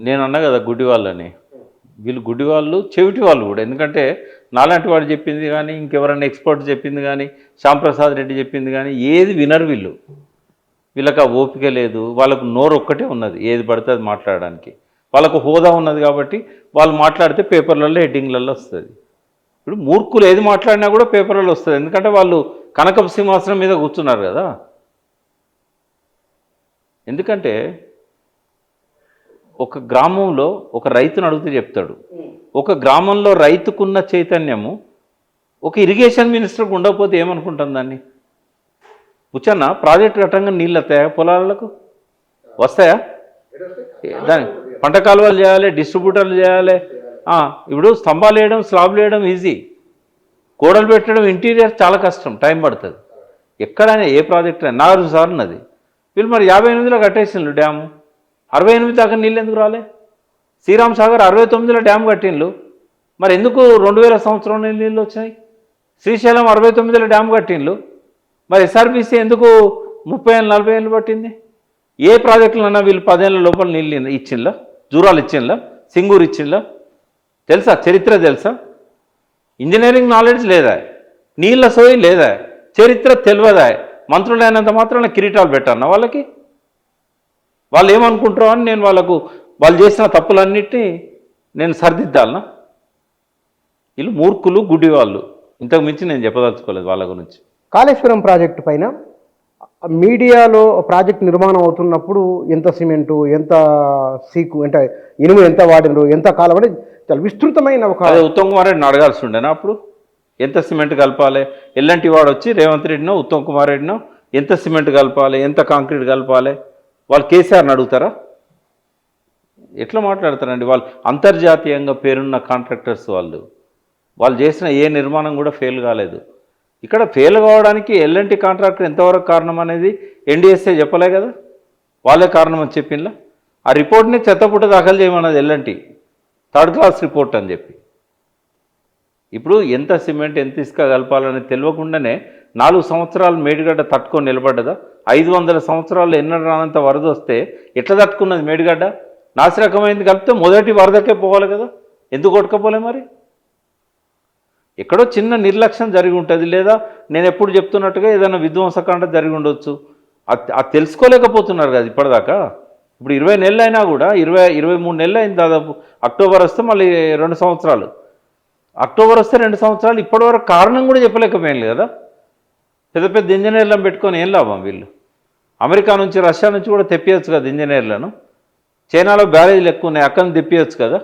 నేను అన్నా కదా గుడ్డి వాళ్ళని, వీళ్ళు గుడ్డి వాళ్ళు, చెవిటి వాళ్ళు కూడా. ఎందుకంటే నాలాంటి వాడు చెప్పింది కానీ, ఇంకెవరైనా ఎక్స్పర్ట్ చెప్పింది కానీ, శ్యాంప్రసాద్ రెడ్డి చెప్పింది కానీ ఏది వినరు వీళ్ళు. వీళ్ళకి ఆ ఓపిక లేదు, వాళ్ళకు నోరు ఒక్కటే ఉన్నది, ఏది పడితే అది మాట్లాడడానికి. వాళ్ళకు హోదా ఉన్నది కాబట్టి వాళ్ళు మాట్లాడితే పేపర్లలో హెడ్డింగ్లలో వస్తుంది. ఇప్పుడు మూర్ఖులు ఏది మాట్లాడినా కూడా పేపర్లలో వస్తుంది, ఎందుకంటే వాళ్ళు కనకపు సింహాసనం మీద కూర్చున్నారు కదా. ఎందుకంటే ఒక గ్రామంలో ఒక రైతును అడిగితే చెప్తాడు, ఒక గ్రామంలో రైతుకున్న చైతన్యము ఒక ఇరిగేషన్ మినిస్టర్కి ఉండకపోతే ఏమనుకుంటాం దాన్ని? కూర్చొన్న ప్రాజెక్టు కట్టంగా నీళ్ళు వస్తాయా పొలాలకు? వస్తాయా? దాని పంట కాలువలు చేయాలి, డిస్ట్రిబ్యూటర్లు చేయాలి. ఇప్పుడు స్తంభాలు వేయడం, స్లాబ్లు వేయడం ఈజీ, గోడలు పెట్టడం ఇంటీరియర్ చాలా కష్టం, టైం పడుతుంది. ఎక్కడైనా ఏ ప్రాజెక్ట్ అయినా 4 సార్లు ఉన్నది. వీళ్ళు మరి 58లో కట్టేసిండ్రు డ్యాము, 68 దాకా నీళ్ళు ఎందుకు రాలే? శ్రీరామ్ సాగర్ 69లో డ్యామ్ కట్టిండ్రు, మరి ఎందుకు 2000 సంవత్సరంలో నీళ్ళు వచ్చినాయి? శ్రీశైలం 69లో డ్యామ్ కట్టిండ్రు, మరి ఎస్ఆర్బీసీ ఎందుకు 30 ఏళ్ళు 40 ఏళ్ళు పట్టింది? ఏ ప్రాజెక్టులన్నా వీళ్ళు 10 ఏళ్ళ లోపల నీళ్ళు ఇచ్చిండ్లా? జూరాలు ఇచ్చిండ్లా? సింగూరు ఇచ్చిండ్లా? తెలుసా? చరిత్ర తెలుసా? ఇంజనీరింగ్ నాలెడ్జ్ లేదా? నీళ్ళ సోయి లేదా? చరిత్ర తెలియదా? మంత్రులు అయినంత మాత్రాన కిరీటాలు పెట్టాను వాళ్ళకి. వాళ్ళు ఏమనుకుంటారో అని నేను వాళ్ళకు వాళ్ళు చేసిన తప్పులన్నిటినీ నేను సరిదిద్దాలనా? వీళ్ళు మూర్ఖులు, గుడ్డి వాళ్ళు. ఇంతకు మించి నేను చెప్పదలుచుకోలేదు వాళ్ళ గురించి. కాళేశ్వరం ప్రాజెక్టు పైన మీడియాలో ప్రాజెక్ట్ నిర్మాణం అవుతున్నప్పుడు ఎంత సిమెంటు, ఎంత సీకు, అంటే ఇనుము ఎంత వాడినరు, ఎంత కాలం అంటే చాలా విస్తృతమైన ఒక అదే ఉత్తమ్ కుమార్ రెడ్డిని అడగాల్సి ఉండేనా అప్పుడు? ఎంత సిమెంట్ కలపాలి? ఎల్లంటి వాడు వచ్చి రేవంత్ రెడ్డినో ఉత్తమ్ కుమార్ రెడ్డినో ఎంత సిమెంట్ కలపాలి, ఎంత కాంక్రీట్ కలపాలి, వాళ్ళు కేసీఆర్ని అడుగుతారా? ఎట్లా మాట్లాడతారండి? వాళ్ళు అంతర్జాతీయంగా పేరున్న కాంట్రాక్టర్స్. వాళ్ళు చేసిన ఏ నిర్మాణం కూడా ఫెయిల్ కాలేదు. ఇక్కడ ఫెయిల్ కావడానికి ఎల్ఎన్టీ కాంట్రాక్టర్ ఎంతవరకు కారణం అనేది ఎన్డీఎస్ఏ చెప్పలే కదా, వాళ్ళే కారణం అని చెప్పిందా? ఆ రిపోర్ట్ని చెత్తపుట్ట దాఖలు చేయమన్నది ఎల్ఎన్టీ, థర్డ్ క్లాస్ రిపోర్ట్ అని చెప్పి. ఇప్పుడు ఎంత సిమెంట్ ఎంత ఇసుక కలపాలని తెలియకుండానే 4 సంవత్సరాలు మేడిగడ్డ తట్టుకొని నిలబడ్డదా? 500 సంవత్సరాలు ఎన్నడూ రానంత వరద వస్తే ఎట్లా తట్టుకున్నది మేడిగడ్డ? నాసిరకమైంది కలిపితే మొదటి వరదకే పోవాలి కదా, ఎందుకు కొట్టుకపోలే మరి? ఎక్కడో చిన్న నిర్లక్ష్యం జరిగి ఉంటుంది, లేదా నేను ఎప్పుడు చెప్తున్నట్టుగా ఏదైనా విధ్వంసకాండ జరిగి ఉండొచ్చు. అది తెలుసుకోలేకపోతున్నారు కదా ఇప్పటిదాకా. ఇప్పుడు 20 నెలలు అయినా కూడా 23 నెలలు అయింది దాదాపు. అక్టోబర్ వస్తే మళ్ళీ 2 సంవత్సరాలు, అక్టోబర్ వస్తే 2 సంవత్సరాలు, ఇప్పటివరకు కారణం కూడా చెప్పలేకపోయాను కదా. పెద్ద పెద్ద ఇంజనీర్లను పెట్టుకొని ఏం లాభం? వీళ్ళు అమెరికా నుంచి, రష్యా నుంచి కూడా తెప్పియచ్చు కదా ఇంజనీర్లను. చైనాలో బ్యారేజీలు ఎక్కువ ఉన్నాయి, అక్కడి నుంచి తెప్పియచ్చు కదా.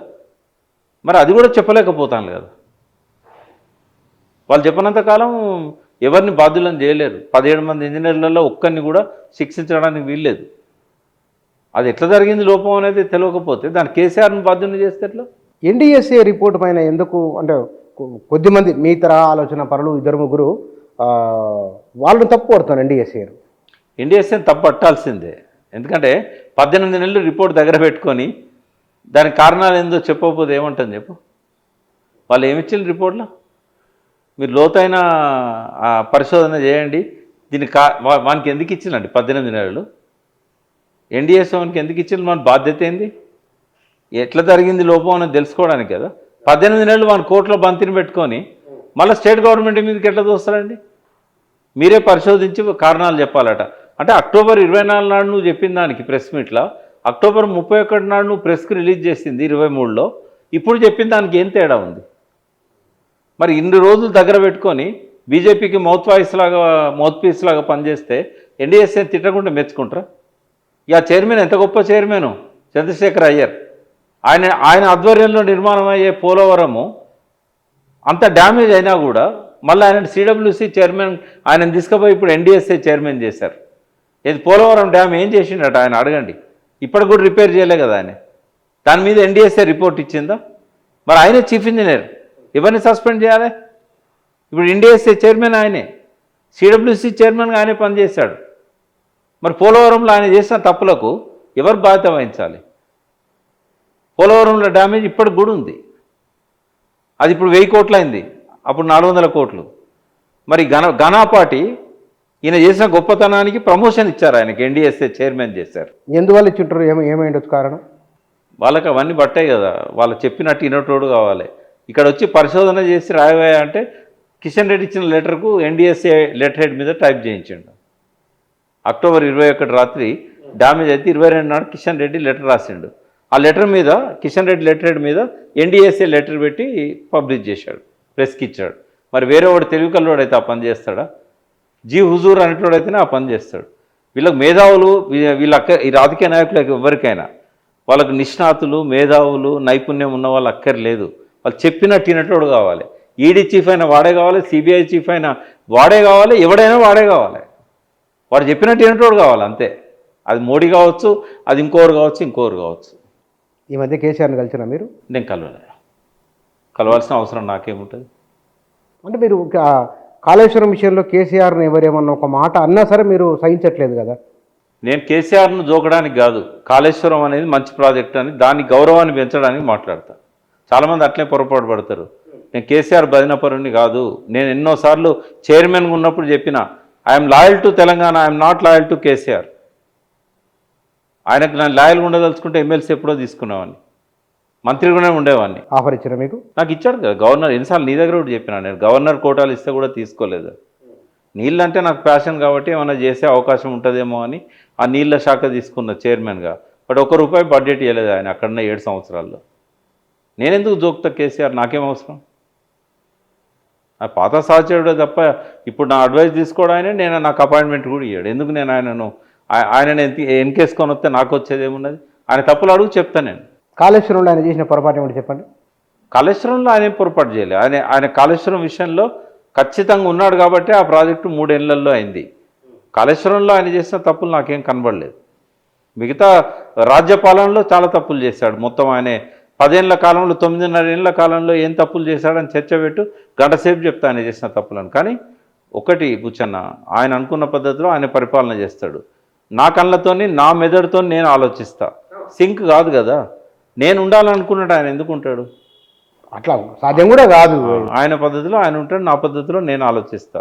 మరి అది కూడా చెప్పలేకపోతాను కదా. వాళ్ళు చెప్పినంతకాలం ఎవరిని బాధ్యులను చేయలేరు. 17 మంది ఇంజనీర్లలో ఒక్కరిని కూడా శిక్షించడానికి వీల్లేదు. అది ఎట్లా జరిగింది లోపం అనేది తెలియకపోతే దాన్ని కేసీఆర్ని బాధ్యుని చేస్తే ఎట్లా? ఎన్డీఎస్ఏ రిపోర్ట్ పైన ఎందుకు అంటే కొద్దిమంది మీ తరహా ఆలోచన పరులు 2-3 వాళ్ళని తప్పు పడుతున్నారు ఎన్డీఎస్ఏని తప్పు పట్టాల్సిందే. ఎందుకంటే 18 నెలలు రిపోర్ట్ దగ్గర పెట్టుకొని దానికి కారణాలు ఏందో చెప్పకపోతే ఏమంటుంది చెప్పు? వాళ్ళు ఏమిచ్చింది రిపోర్ట్లో? మీరు లోతైన పరిశోధన చేయండి. దీనికి వానికి ఎందుకు ఇచ్చిందండి 18 నెలలు? ఎన్డీఎస్ఏ వానికి ఎందుకు ఇచ్చింది? మన బాధ్యత ఏంది? ఎట్లా జరిగింది లోపం అనేది తెలుసుకోవడానికి కదా. 18 నెలలు మన కోర్టులో బంతిని పెట్టుకొని మళ్ళీ స్టేట్ గవర్నమెంట్ మీదకి ఎట్లా చూస్తారండి? మీరే పరిశోధించి కారణాలు చెప్పాలట. అంటే అక్టోబర్ 24 నాడు నువ్వు చెప్పిన దానికి ప్రెస్ మీట్లో, అక్టోబర్ 31 నాడు నువ్వు ప్రెస్కి రిలీజ్ చేసింది 23లో, ఇప్పుడు చెప్పిన దానికి ఏం తేడా ఉంది? మరి ఇన్ని రోజులు దగ్గర పెట్టుకొని బీజేపీకి మౌత్ పీస్ లాగా పనిచేస్తే ఎన్డీఎస్ఏ తిట్టకుండా మెచ్చుకుంటారా? ఇక చైర్మన్ ఎంత గొప్ప చైర్మను, చంద్రశేఖర్ అయ్యర్. ఆయన ఆధ్వర్యంలో నిర్మాణం అయ్యే పోలవరము అంత డ్యామేజ్ అయినా కూడా మళ్ళీ ఆయన సిడబ్ల్యూసీ చైర్మన్ ఆయన తీసుకుపోయి ఇప్పుడు ఎన్డీఎస్ఏ చైర్మన్ చేశారు. ఏది పోలవరం డ్యామ్ ఏం చేసిండట ఆయన అడగండి. ఇప్పటికి కూడా రిపేర్ చేయలే కదా ఆయన. దాని మీద ఎన్డీఎస్ఏ రిపోర్ట్ ఇచ్చిందా? మరి ఆయనే చీఫ్ ఇంజనీర్, ఎవరిని సస్పెండ్ చేయాలి? ఇప్పుడు ఎన్డీఎస్ఏ చైర్మన్ ఆయనే, సిడబ్ల్యూసీ చైర్మన్గా ఆయనే పనిచేశాడు. మరి పోలవరంలో ఆయన చేసిన తప్పులకు ఎవరు బాధ్యత వహించాలి? పోలవరంలో డ్యామేజ్ ఇప్పటికి కూడా ఉంది. అది ఇప్పుడు 1000 కోట్లు అయింది, అప్పుడు 400 కోట్లు. మరి ఘనాపాటి ఈయన చేసిన గొప్పతనానికి ప్రమోషన్ ఇచ్చారు, ఆయనకి ఎన్డీఎస్ఏ చైర్మన్ చేశారు. ఎందువల్ల ఇచ్చుంటారు? ఏమైండొచ్చు కారణం? వాళ్ళకి అవన్నీ పట్టాయి కదా, వాళ్ళు చెప్పినట్టు ఇనటోడు కావాలి. ఇక్కడ వచ్చి పరిశోధన చేసి రాయవా అంటే కిషన్ రెడ్డి ఇచ్చిన లెటర్కు ఎన్డీఎస్ఏ లెటర్ హెడ్ మీద టైప్ చేయించండు. అక్టోబర్ 21 రాత్రి డ్యామేజ్ అయితే 22 నాడు కిషన్ రెడ్డి లెటర్ రాసిండు. ఆ లెటర్ మీద కిషన్ రెడ్డి లెటర్ హెడ్ మీద ఎన్డీఎస్ఏ లెటర్ పెట్టి పబ్లిష్ చేశాడు, ప్రెస్కి ఇచ్చాడు. మరి వేరే వాడు తెలివి కల్లోడు అయితే ఆ పని చేస్తాడా? జీ హుజూర్ అనేటోడైతేనే ఆ పని చేస్తాడు. వీళ్ళకి మేధావులు, ఈ రాజకీయ నాయకులకు ఎవరికైనా వాళ్ళకు నిష్ణాతులు, మేధావులు, నైపుణ్యం ఉన్న వాళ్ళు అక్కర్లేదు. వాళ్ళు చెప్పినట్టు వినటోడు కావాలి. ఈడీ చీఫ్ అయినా వాడే కావాలి, సిబిఐ చీఫ్ అయినా వాడే కావాలి, ఎవడైనా వాడే కావాలి. వాడు చెప్పినట్టు వినటోడు కావాలి అంతే. అది మోడీ కావచ్చు, అది ఇంకోరు కావచ్చు. ఈ మధ్య కేసీఆర్ని కలిసినా మీరు? నేను కలవాల్సిన అవసరం నాకేముంటుంది? అంటే మీరు కాళేశ్వరం విషయంలో కేసీఆర్ని ఎవరేమన్నా ఒక మాట అన్నా సరే మీరు సహించట్లేదు కదా? నేను కేసీఆర్ను జోకడానికి కాదు, కాళేశ్వరం అనేది మంచి ప్రాజెక్ట్ అని దాని గౌరవాన్ని పెంచడానికి మాట్లాడతాను. చాలామంది అట్లే పొరపాటు పడతారు. నేను కేసీఆర్ భజనపరుని కాదు. నేను ఎన్నోసార్లు చైర్మన్గా ఉన్నప్పుడు చెప్పిన, I'm loyal to Telangana, I'm not loyal to KCR. ఆయనకు నేను లాయల్గా ఉండదలుచుకుంటే ఎమ్మెల్సీ ఎప్పుడో తీసుకునేవాడిని, మంత్రిగానే ఉండేవాడిని. ఆఫర్ ఇచ్చారా మీకు? నాకు ఇచ్చాడు కదా గవర్నర్. ఎన్నిసార్లు నీ దగ్గర కూడా చెప్పినా, నేను గవర్నర్ కోటాలు ఇస్తే కూడా తీసుకోలేదు. నీళ్ళు అంటే నాకు ప్యాషన్ కాబట్టి ఏమైనా చేసే అవకాశం ఉంటుందేమో అని ఆ నీళ్ళ శాఖ తీసుకున్న చైర్మన్గా. బట్ ₹1 బడ్జెట్ ఇవ్వలేదు ఆయన అక్కడన్న 7 సంవత్సరాల్లో. నేనెందుకు జోక్తా కేసీఆర్, నాకేం అవసరం? ఆ పాత సహచరుడే తప్ప ఇప్పుడు నా అడ్వైస్ తీసుకోవడానే నేను నాకు అపాయింట్మెంట్ కూడా ఇవ్వడు. ఎందుకు నేను ఆయనను ఎన్కేసుకొని వస్తే నాకు వచ్చేది ఏమున్నది? ఆయన తప్పులు అడుగు చెప్తాను నేను. కాళేశ్వరంలో ఆయన చేసిన పొరపాటు ఏమిటి చెప్పండి? కాళేశ్వరంలో ఆయన ఏం పొరపాటు చేయలేదు. ఆయన కాళేశ్వరం విషయంలో ఖచ్చితంగా ఉన్నాడు కాబట్టి ఆ ప్రాజెక్టు 3 ఏళ్లలో అయింది. కాళేశ్వరంలో ఆయన చేసిన తప్పులు నాకేం కనబడలేదు. మిగతా రాజ్యపాలనలో చాలా తప్పులు చేశాడు. మొత్తం ఆయన 10 ఏళ్ల కాలంలో 9.5 ఏళ్ల కాలంలో ఏం తప్పులు చేశాడని చర్చ పెట్టు, గంట సేపు చెప్తా ఆయన చేసిన తప్పులను. కానీ ఒకటి బుచ్చన్న, ఆయన అనుకున్న పద్ధతిలో ఆయన పరిపాలన చేస్తాడు. నా కళ్ళతోని నా మెదడుతో నేను ఆలోచిస్తా. సింక్ కాదు కదా. నేను ఉండాలనుకున్నాడు, ఆయన ఎందుకు ఉంటాడు? అట్లా సాధ్యం కూడా కాదు. ఆయన పద్ధతిలో ఆయన ఉంటాడు, నా పద్ధతిలో నేను ఆలోచిస్తా.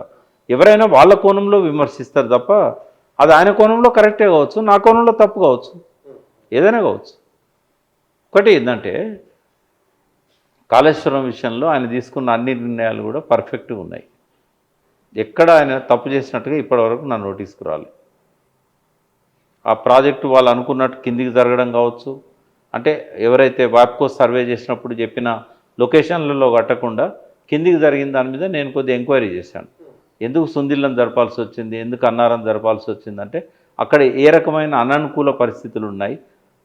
ఎవరైనా వాళ్ళ కోణంలో విమర్శిస్తారు తప్ప అది ఆయన కోణంలో కరెక్టే కావచ్చు, నా కోణంలో తప్పు కావచ్చు, ఏదైనా కావచ్చు. ఒకటి ఏంటంటే కాళేశ్వరం విషయంలో ఆయన తీసుకున్న అన్ని నిర్ణయాలు కూడా పర్ఫెక్ట్గా ఉన్నాయి. ఎక్కడ ఆయన తప్పు చేసినట్టుగా ఇప్పటివరకు నా నోటీస్కు రాలి. ఆ ప్రాజెక్టు వాళ్ళు అనుకున్నట్టు కిందికి జరగడం కావచ్చు, అంటే ఎవరైతే వాప్కో సర్వే చేసినప్పుడు చెప్పిన లొకేషన్లలో కట్టకుండా కిందికి జరిగిన దాని మీద నేను కొద్దిగా ఎంక్వైరీ చేశాను. ఎందుకు సుందిళ్ళను జరపాల్సి వచ్చింది, ఎందుకు అన్నారం జరపాల్సి వచ్చిందంటే అక్కడ ఏ రకమైన అననుకూల పరిస్థితులు ఉన్నాయి.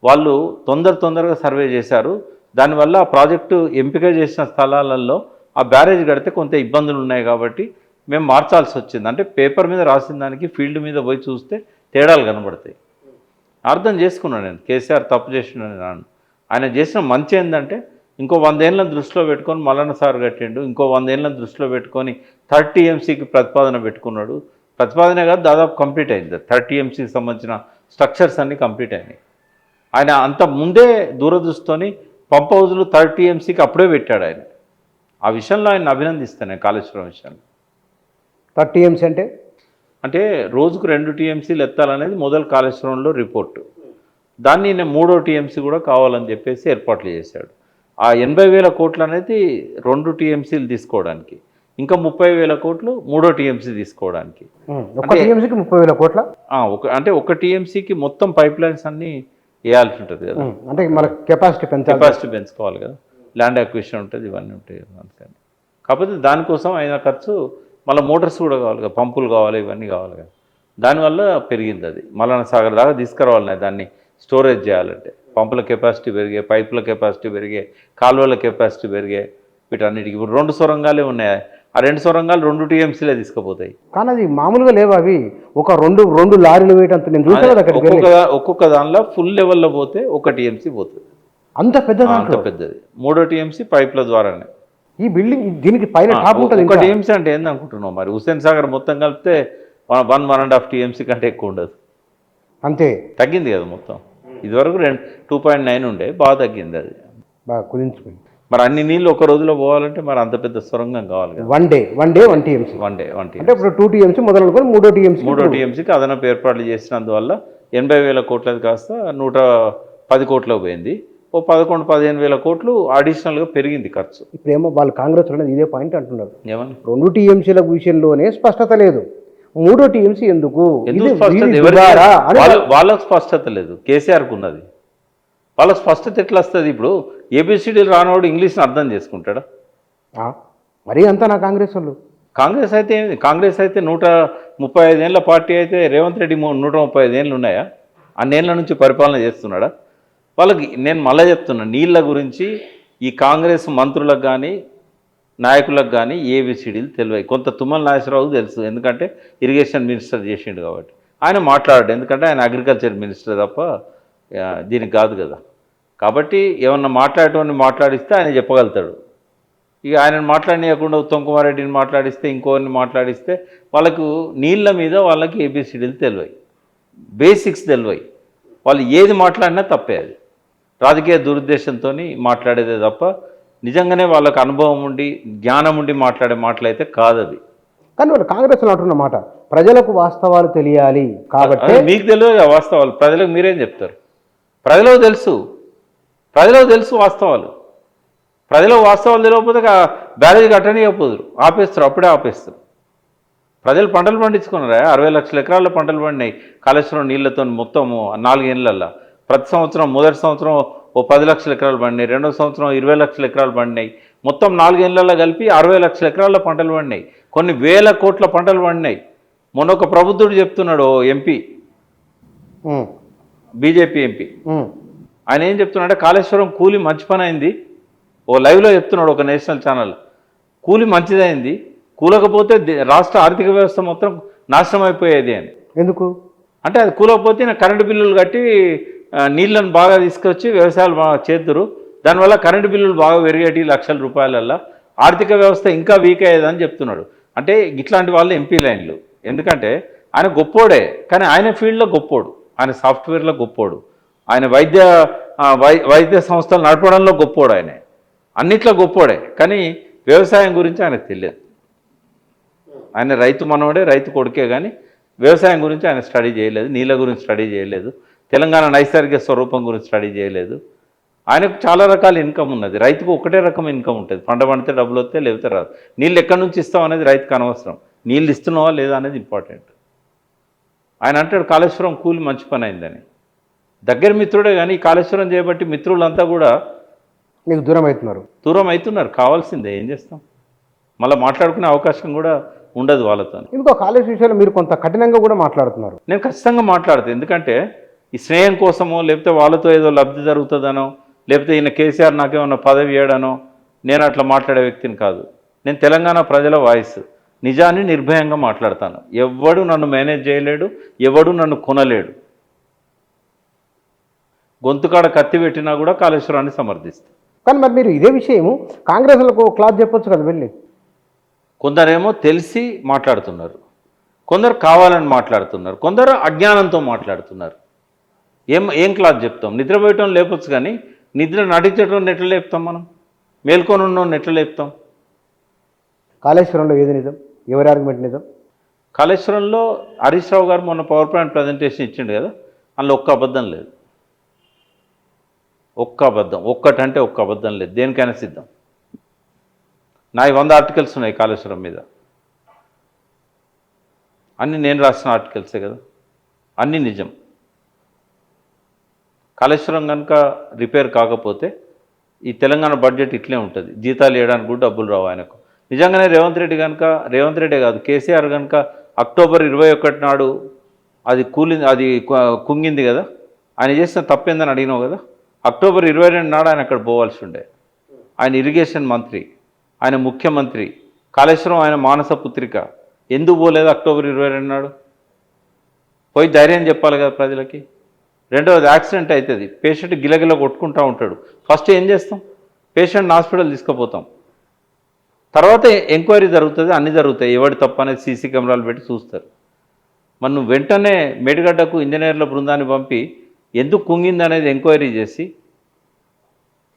వాళ్ళు తొందరగా సర్వే చేశారు. దానివల్ల ఆ ప్రాజెక్టు ఎంపిక చేసిన స్థలాలలో ఆ బ్యారేజ్ కడితే కొంత ఇబ్బందులు ఉన్నాయి కాబట్టి మేము మార్చాల్సి వచ్చింది. అంటే పేపర్ మీద రాసిన దానికి ఫీల్డ్ మీద పోయి చూస్తే తేడాలు కనబడతాయి. అర్థం చేసుకున్నాను నేను, కేసీఆర్ తప్పు చేసినాను. ఆయన చేసిన మంచి ఏంటంటే ఇంకో 100 ఏళ్ళని దృష్టిలో పెట్టుకొని మల్లన్న సార్ కట్టిండు. ఇంకో 100 ఏళ్ళని దృష్టిలో పెట్టుకొని 30 TMCకి ప్రతిపాదన పెట్టుకున్నాడు. ప్రతిపాదనే కాదు, దాదాపు కంప్లీట్ అయింది. 30 TMCకి సంబంధించిన స్ట్రక్చర్స్ అన్నీ కంప్లీట్ అయినాయి. ఆయన అంత ముందే దూరదృష్టితోని పంప్ హౌజులు 30 TMCకి అప్పుడే పెట్టాడు ఆయన. ఆ విషయంలో ఆయన అభినందిస్తాను కాళేశ్వరం విషయంలో. 30 TMC అంటే రోజుకు 2 TMCలు ఎత్తాలనేది మొదలు కాళేశ్వరంలో రిపోర్టు. దాన్ని నేను 3వ TMC కూడా కావాలని చెప్పేసి ఏర్పాట్లు చేశాడు. ఆ 80,000 కోట్లు అనేది 2 TMCలు తీసుకోవడానికి, ఇంకా 30,000 కోట్లు 3వ TMC తీసుకోవడానికి. ఒక TMCకి 30,000 కోట్ల అంటే ఒక TMCకి మొత్తం పైప్ లైన్స్ అన్నీ వేయాల్సి ఉంటుంది కదా. అంటే మన కెపాసిటీ పెంచుకోవాలి కదా, ల్యాండ్ అక్విజిషన్ ఉంటుంది, ఇవన్నీ ఉంటాయి కదా. అందుకని కాకపోతే దానికోసం అయిన ఖర్చు, మళ్ళీ మోటార్స్ కూడా కావాలి కదా, పంపులు కావాలి, ఇవన్నీ కావాలి కదా. దానివల్ల పెరిగింది అది. మల్లన్న సాగర్ దాకా తీసుకురావాలి దాన్ని స్టోరేజ్ చేయాలంటే. పంపుల కెపాసిటీ పెరిగే, పైపుల కెపాసిటీ పెరిగే, కాలువల కెపాసిటీ పెరిగే. వీటన్నిటికి ఇప్పుడు 2 సొరంగాలే ఉన్నాయి. ఆ 2 సొరంగాలు 2 TMCలే తీసుకుపోతాయి. కానీ అది మామూలుగా లేవు అవి. ఒక రెండు లారీలు వేయటంత నేను చూసాను. ఒక్కొక్క దానిలో ఫుల్ లెవెల్లో పోతే 1 TMC పోతుంది. అంత పెద్దది. 3వ TMC పైపుల ద్వారానే. ఈ బిల్డింగ్ దీనికి పైన టాప్ ఉంటుంది. 1 TMC అంటే ఏందనుకుంటున్నావు మరి? హుస్సేన్ సాగర్ మొత్తం కలిపితే 1.5 TMC కంటే ఎక్కువ ఉండదు. అంతే తగ్గింది కదా మొత్తం. ఇదివరకు 2.9 ఉండే, బాగా తగ్గింది అది, బాగా కుదించుకుంది. మరి అన్ని నీళ్ళు ఒక రోజులో పోవాలంటే మరి అంత పెద్ద సొరంగం కావాలి కదా. 1 TMC అంటే ఇప్పుడు 2 TMC మొదలనుకొని 3వ TMCకి అదనపు ఏర్పాట్లు చేసినందువల్ల 80,000 కోట్లది కాస్త 110 కోట్లకు పోయింది. ఓ 11-15 కోట్లు అడిషనల్గా పెరిగింది ఖర్చు. ఇప్పుడేమో వాళ్ళు కాంగ్రెస్ ఇదే పాయింట్ అంటున్నారు. ఏమని? 2 TMCల విషయంలోనే స్పష్టత లేదు, 3వ TMC ఎందుకు? వాళ్ళకు స్పష్టత లేదు, కేసీఆర్కు ఉన్నది. వాళ్ళకు స్పష్టత ఎట్లా వస్తుంది? ఇప్పుడు ABCDలు రానవాడు ఇంగ్లీష్ని అర్థం చేసుకుంటాడా? మరీ అంతా నా కాంగ్రెస్ వాళ్ళు. కాంగ్రెస్ అయితే 135 ఏళ్ళ పార్టీ అయితే రేవంత్ రెడ్డి 135 ఏళ్ళు ఉన్నాయా? అన్నేళ్ల నుంచి పరిపాలన చేస్తున్నాడా? వాళ్ళకి నేను మళ్ళీ చెప్తున్నా, నీళ్ళ గురించి ఈ కాంగ్రెస్ మంత్రులకు కానీ నాయకులకు కానీ ABCDలు తెలివాయి. కొంత తుమ్మల నాగేశ్వరరావుకు తెలుసు, ఎందుకంటే ఇరిగేషన్ మినిస్టర్ చేసిండు కాబట్టి. ఆయన మాట్లాడాడు, ఎందుకంటే ఆయన అగ్రికల్చర్ మినిస్టర్ తప్ప దీనికి కాదు కదా. కాబట్టి ఏమన్నా మాట్లాడిస్తే ఆయన చెప్పగలుగుతాడు. ఇక ఆయనను మాట్లాడనీయకుండా ఉత్తమ్ కుమార్ రెడ్డిని మాట్లాడిస్తే, ఇంకోరిని మాట్లాడిస్తే వాళ్ళకు నీళ్ళ మీద వాళ్ళకి ABCDలు తెలివాయి, బేసిక్స్ తెలివాయి. వాళ్ళు ఏది మాట్లాడినా తప్పే. అది రాజకీయ దురుద్దేశంతో మాట్లాడేదే తప్ప నిజంగానే వాళ్ళకు అనుభవం ఉండి జ్ఞానం ఉండి మాట్లాడే మాటలైతే కాదు అది. కానీ వాళ్ళు కాంగ్రెస్లో అంటున్న మాట ప్రజలకు వాస్తవాలు తెలియాలి కాబట్టి. మీకు తెలియదు వాస్తవాలు, ప్రజలకు మీరేం చెప్తారు? ప్రజలకు తెలుసు వాస్తవాలు. ప్రజలకు వాస్తవాలు తెలియకపోతే బ్యారేజ్ కట్టనియకపోదురు, అప్పుడే ఆపేస్తారు. ప్రజలు పంటలు పండించుకున్నారా? 60 లక్షల ఎకరాల్లో పంటలు పండినాయి కాళేశ్వరం నీళ్లతో మొత్తము 4 ఏళ్ళల్లో. ప్రతి సంవత్సరం మొదటి సంవత్సరం ఓ 10 లక్షల ఎకరాలు పండినాయి, రెండో సంవత్సరం 20 లక్షల ఎకరాలు పండినాయి. మొత్తం 4 ఏళ్ళల్లో కలిపి 60 లక్షల ఎకరాల్లో పంటలు పండినాయి. కొన్ని వేల కోట్ల పంటలు పండినాయి. మొన్న ఒక ప్రబుద్ధుడు చెప్తున్నాడు, ఓ ఎంపీ, బీజేపీ ఎంపీ, ఆయన ఏం చెప్తున్నాడంటే కాళేశ్వరం కూలి మంచి పని అయింది. ఓ లైవ్లో చెప్తున్నాడు ఒక నేషనల్ ఛానల్, కూలి మంచిదైంది, కూలకపోతే రాష్ట్ర ఆర్థిక వ్యవస్థ మొత్తం నాశనం అయిపోయేది అని. ఎందుకు అంటే అది కూలకపోతే కరెంటు బిల్లులు కట్టి నీళ్ళను బాగా తీసుకొచ్చి వ్యవసాయాలు బాగా చేతురు, దానివల్ల కరెంటు బిల్లులు బాగా పెరిగేటి లక్షల రూపాయలల్లో ఆర్థిక వ్యవస్థ ఇంకా వీక్ అయ్యేదని చెప్తున్నాడు. అంటే ఇట్లాంటి వాళ్ళు ఎంపీ లైన్లు. ఎందుకంటే ఆయన గొప్పోడే, కానీ ఆయన ఫీల్డ్లో గొప్పోడు, ఆయన సాఫ్ట్వేర్లో గొప్పోడు, ఆయన వైద్య సంస్థలు నడపడంలో గొప్పోడు, ఆయన అన్నిట్లో గొప్పోడే, కానీ వ్యవసాయం గురించి ఆయనకు తెలియదు. ఆయన రైతు మనవడే, రైతు కొడుకే, కానీ వ్యవసాయం గురించి ఆయన స్టడీ చేయలేదు, నీళ్ళ గురించి స్టడీ చేయలేదు, తెలంగాణ నైసర్గిక స్వరూపం గురించి స్టడీ చేయలేదు. ఆయనకు చాలా రకాల ఇన్కమ్ ఉన్నది, రైతుకు ఒకటే రకం ఇన్కమ్ ఉంటుంది, పంట పండితే డబ్బులు వస్తే లేకపోతే రాదు. నీళ్ళు ఎక్కడి నుంచి ఇస్తాం అనేది రైతుకు అనవసరం, నీళ్ళు ఇస్తున్నావా లేదా అనేది ఇంపార్టెంట్. ఆయన అంటాడు కాళేశ్వరం కూలి మంచి పని అయిందని. దగ్గర మిత్రుడే, కానీ కాళేశ్వరం చేయబట్టి మిత్రులంతా కూడా మీకు దూరం అవుతున్నారు. కావాల్సిందే, ఏం చేస్తాం, మళ్ళీ మాట్లాడుకునే అవకాశం కూడా ఉండదు వాళ్ళతో. ఇంకో కాళేశ్వరం విషయంలో మీరు కొంత కఠినంగా కూడా మాట్లాడుతున్నారు. నేను ఖచ్చితంగా మాట్లాడతాను, ఎందుకంటే ఈ స్నేహం కోసమో, లేకపోతే వాళ్ళతో ఏదో లబ్ధి జరుగుతుందనో, లేకపోతే ఈయన కేసీఆర్ నాకేమన్నా పదవి ఇవ్వడనో నేను అట్లా మాట్లాడే వ్యక్తిని కాదు. నేను తెలంగాణ ప్రజల వాయిస్, నిజాన్ని నిర్భయంగా మాట్లాడతాను. ఎవడు నన్ను మేనేజ్ చేయలేడు, ఎవడు నన్ను కొనలేడు. గొంతుకాడ కత్తి పెట్టినా కూడా కాళేశ్వరాన్ని సమర్థిస్తాను. కానీ మరి మీరు ఇదే విషయము కాంగ్రెస్లకు క్లాస్ చెప్పొచ్చు కదా వెళ్ళి. కొందరేమో తెలిసి మాట్లాడుతున్నారు, కొందరు కావాలని మాట్లాడుతున్నారు, కొందరు అజ్ఞానంతో మాట్లాడుతున్నారు. ఏం క్లాస్ చెప్తాం? నిద్రపోయటం లేపొచ్చు, కానీ నిద్ర నటించడం ఎట్లా లేపుతాం? మనం మేల్కొని ఉన్నోడిని ఎట్లా లేపుతాం? కాళేశ్వరంలో ఏది నిజం, ఎవరి ఆర్గ్యుమెంట్ నిజం? కాళేశ్వరంలో హరీష్ రావు గారు మొన్న పవర్ పాయింట్ ప్రజెంటేషన్ ఇచ్చిండు కదా, అందులో ఒక్క అబద్ధం లేదు. ఒక్క అబద్ధం, ఒక్కటంటే ఒక్క అబద్ధం లేదు. దేనికైనా సిద్ధం. నా 100 ఆర్టికల్స్ ఉన్నాయి కాళేశ్వరం మీద, అన్నీ నేను రాసిన ఆర్టికల్సే కదా, అన్నీ నిజం. కాళేశ్వరం కనుక రిపేర్ కాకపోతే ఈ తెలంగాణ బడ్జెట్ ఇట్లే ఉంటుంది, జీతాలు ఇవ్వడానికి కూడా డబ్బులు రావు ఆయనకు. నిజంగానే రేవంత్ రెడ్డే కాదు, కేసీఆర్ కనుక అక్టోబర్ 21 నాడు అది కుంగింది కదా, ఆయన చేసిన తప్పేందని అడిగినావు కదా. అక్టోబర్ 22 నాడు ఆయన అక్కడ పోవాల్సి ఉండే. ఆయన ఇరిగేషన్ మంత్రి, ఆయన ముఖ్యమంత్రి, కాళేశ్వరం ఆయన మానస పుత్రిక, ఎందుకు పోలేదు అక్టోబర్ 22 నాడు? పోయి ధైర్యం చెప్పాలి కదా ప్రజలకి. రెండవది, యాక్సిడెంట్ అవుతుంది, పేషెంట్ గిలగిల కొట్టుకుంటూ ఉంటాడు. ఫస్ట్ ఏం చేస్తాం? పేషెంట్ని హాస్పిటల్ తీసుకుపోతాం, తర్వాత ఎంక్వైరీ జరుగుతుంది, అన్నీ జరుగుతాయి, ఎవడి తప్పు అనేది సీసీ కెమెరాలు పెట్టి చూస్తారు. మరి నువ్వు వెంటనే మేడిగడ్డకు ఇంజనీర్ల బృందాన్ని పంపి ఎందుకు కుంగింది అనేది ఎంక్వైరీ చేసి,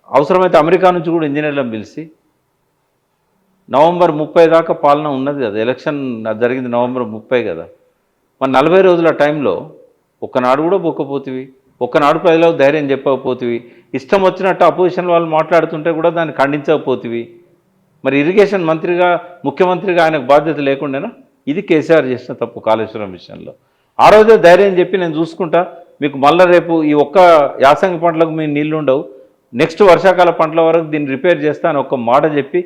అవసరమైతే అమెరికా నుంచి కూడా ఇంజనీర్లను పిలిచి, నవంబర్ 30 దాకా పాలన ఉన్నది కదా, ఎలక్షన్ జరిగింది నవంబర్ 30 కదా, మరి 40 రోజుల టైంలో ఒక్కనాడు కూడా పోకపోతివి, ఒక్కనాడు ప్రజలకు ధైర్యం చెప్పకపోతివి, ఇష్టం వచ్చినట్టు అపోజిషన్ వాళ్ళు మాట్లాడుతుంటే కూడా దాన్ని ఖండించకపోతివి. మరి ఇరిగేషన్ మంత్రిగా, ముఖ్యమంత్రిగా ఆయనకు బాధ్యత లేకుండానా? ఇది కేసీఆర్ చేసిన తప్పు కాళేశ్వరం విషయంలో. ఆ రోజే ధైర్యం చెప్పి నేను చూసుకుంటా, మీకు మళ్ళీ రేపు ఈ ఒక్క యాసంగి పంటలకు మీ నీళ్లు ఉండవు, నెక్స్ట్ వర్షాకాల పంటల వరకు దీన్ని రిపేర్ చేస్తా అని ఒక మాట చెప్పి,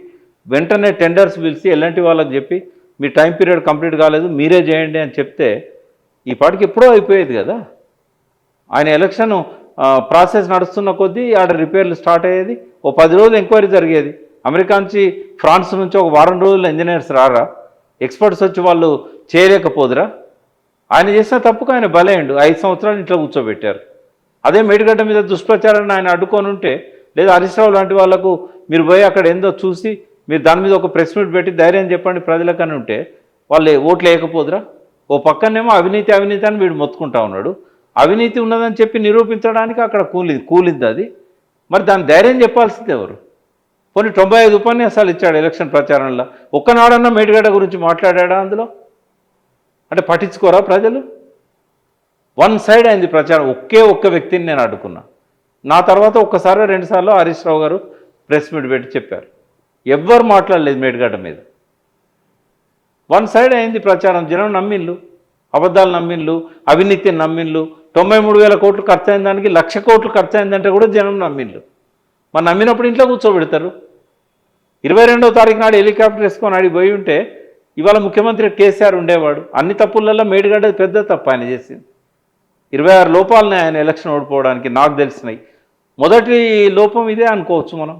వెంటనే టెండర్స్ పిలిచి ఎల్ఎన్టీ వాళ్ళకి చెప్పి, మీ టైం పీరియడ్ కంప్లీట్ కాలేదు మీరే చేయండి అని చెప్తే ఈ పాటికి ఎప్పుడో అయిపోయేది కదా. ఆయన ఎలక్షన్ ప్రాసెస్ నడుస్తున్న కొద్దీ ఆడ రిపేర్లు స్టార్ట్ అయ్యేది, ఓ 10 రోజులు ఎంక్వైరీ జరిగేది. అమెరికా నుంచి, ఫ్రాన్స్ నుంచి ఒక వారం రోజుల్లో ఇంజనీర్స్ రారా, ఎక్స్పర్ట్స్ వచ్చి వాళ్ళు చేయలేకపోదురా? ఆయన చేసిన తప్పుకు ఆయన బలైండు, 5 సంవత్సరాలు ఇంట్లో కూర్చోబెట్టారు. అదే మేడిగడ్డ మీద దుష్ప్రచారాన్ని ఆయన అడ్డుకొని ఉంటే, లేదా హరీష్ రావు లాంటి వాళ్లకు మీరు పోయి అక్కడ ఏందో చూసి మీరు దాని మీద ఒక ప్రెస్ మీట్ పెట్టి ధైర్యం చెప్పండి ప్రజలకని ఉంటే వాళ్ళు ఓట్లు వేయకపోదురా? ఓ పక్కనేమో అవినీతి అని వీడు మొత్తుకుంటా ఉన్నాడు, అవినీతి ఉన్నదని చెప్పి నిరూపించడానికి అక్కడ కూలింది అది. మరి దాని ధైర్యం చెప్పాల్సింది ఎవరు? కొన్ని 95 ఉపన్యాసాలు ఇచ్చాడు ఎలక్షన్ ప్రచారంలో, ఒక్కనాడన్నా మేడిగడ్డ గురించి మాట్లాడా అందులో? అంటే పట్టించుకోరా ప్రజలు? 1 సైడ్ అయింది ప్రచారం. ఒక్క వ్యక్తిని నేను అడ్డుకున్నా. నా తర్వాత ఒక్కసారి 2 సార్లు హరీష్ రావు గారు ప్రెస్ మీట్ పెట్టి చెప్పారు. ఎవ్వరు మాట్లాడలేదు మేడిగడ్డ మీద. వన్ సైడ్ అయింది ప్రచారం. జనం నమ్మిళ్ళు, అబద్ధాలు నమ్మిళ్ళు, అవినీతిని నమ్మిళ్ళు. 93,000 కోట్లు ఖర్చు అయిన దానికి 1,00,000 కోట్లు ఖర్చు అయిందంటే కూడా జనం నమ్మిళ్ళు. మరి నమ్మినప్పుడు ఇంట్లో కూర్చోబెడతారు. 22వ తారీఖు నాడు హెలికాప్టర్ వేసుకొని ఆడికి పోయి ఉంటే ఇవాళ ముఖ్యమంత్రి కేసీఆర్ ఉండేవాడు. అన్ని తప్పులలో మేడిగడ్డ పెద్ద తప్పు ఆయన చేసింది. 26 లోపాలని ఆయన ఎలక్షన్ ఓడిపోవడానికి నాకు తెలిసినాయి. మొదటి లోపం ఇదే అనుకోవచ్చు మనం.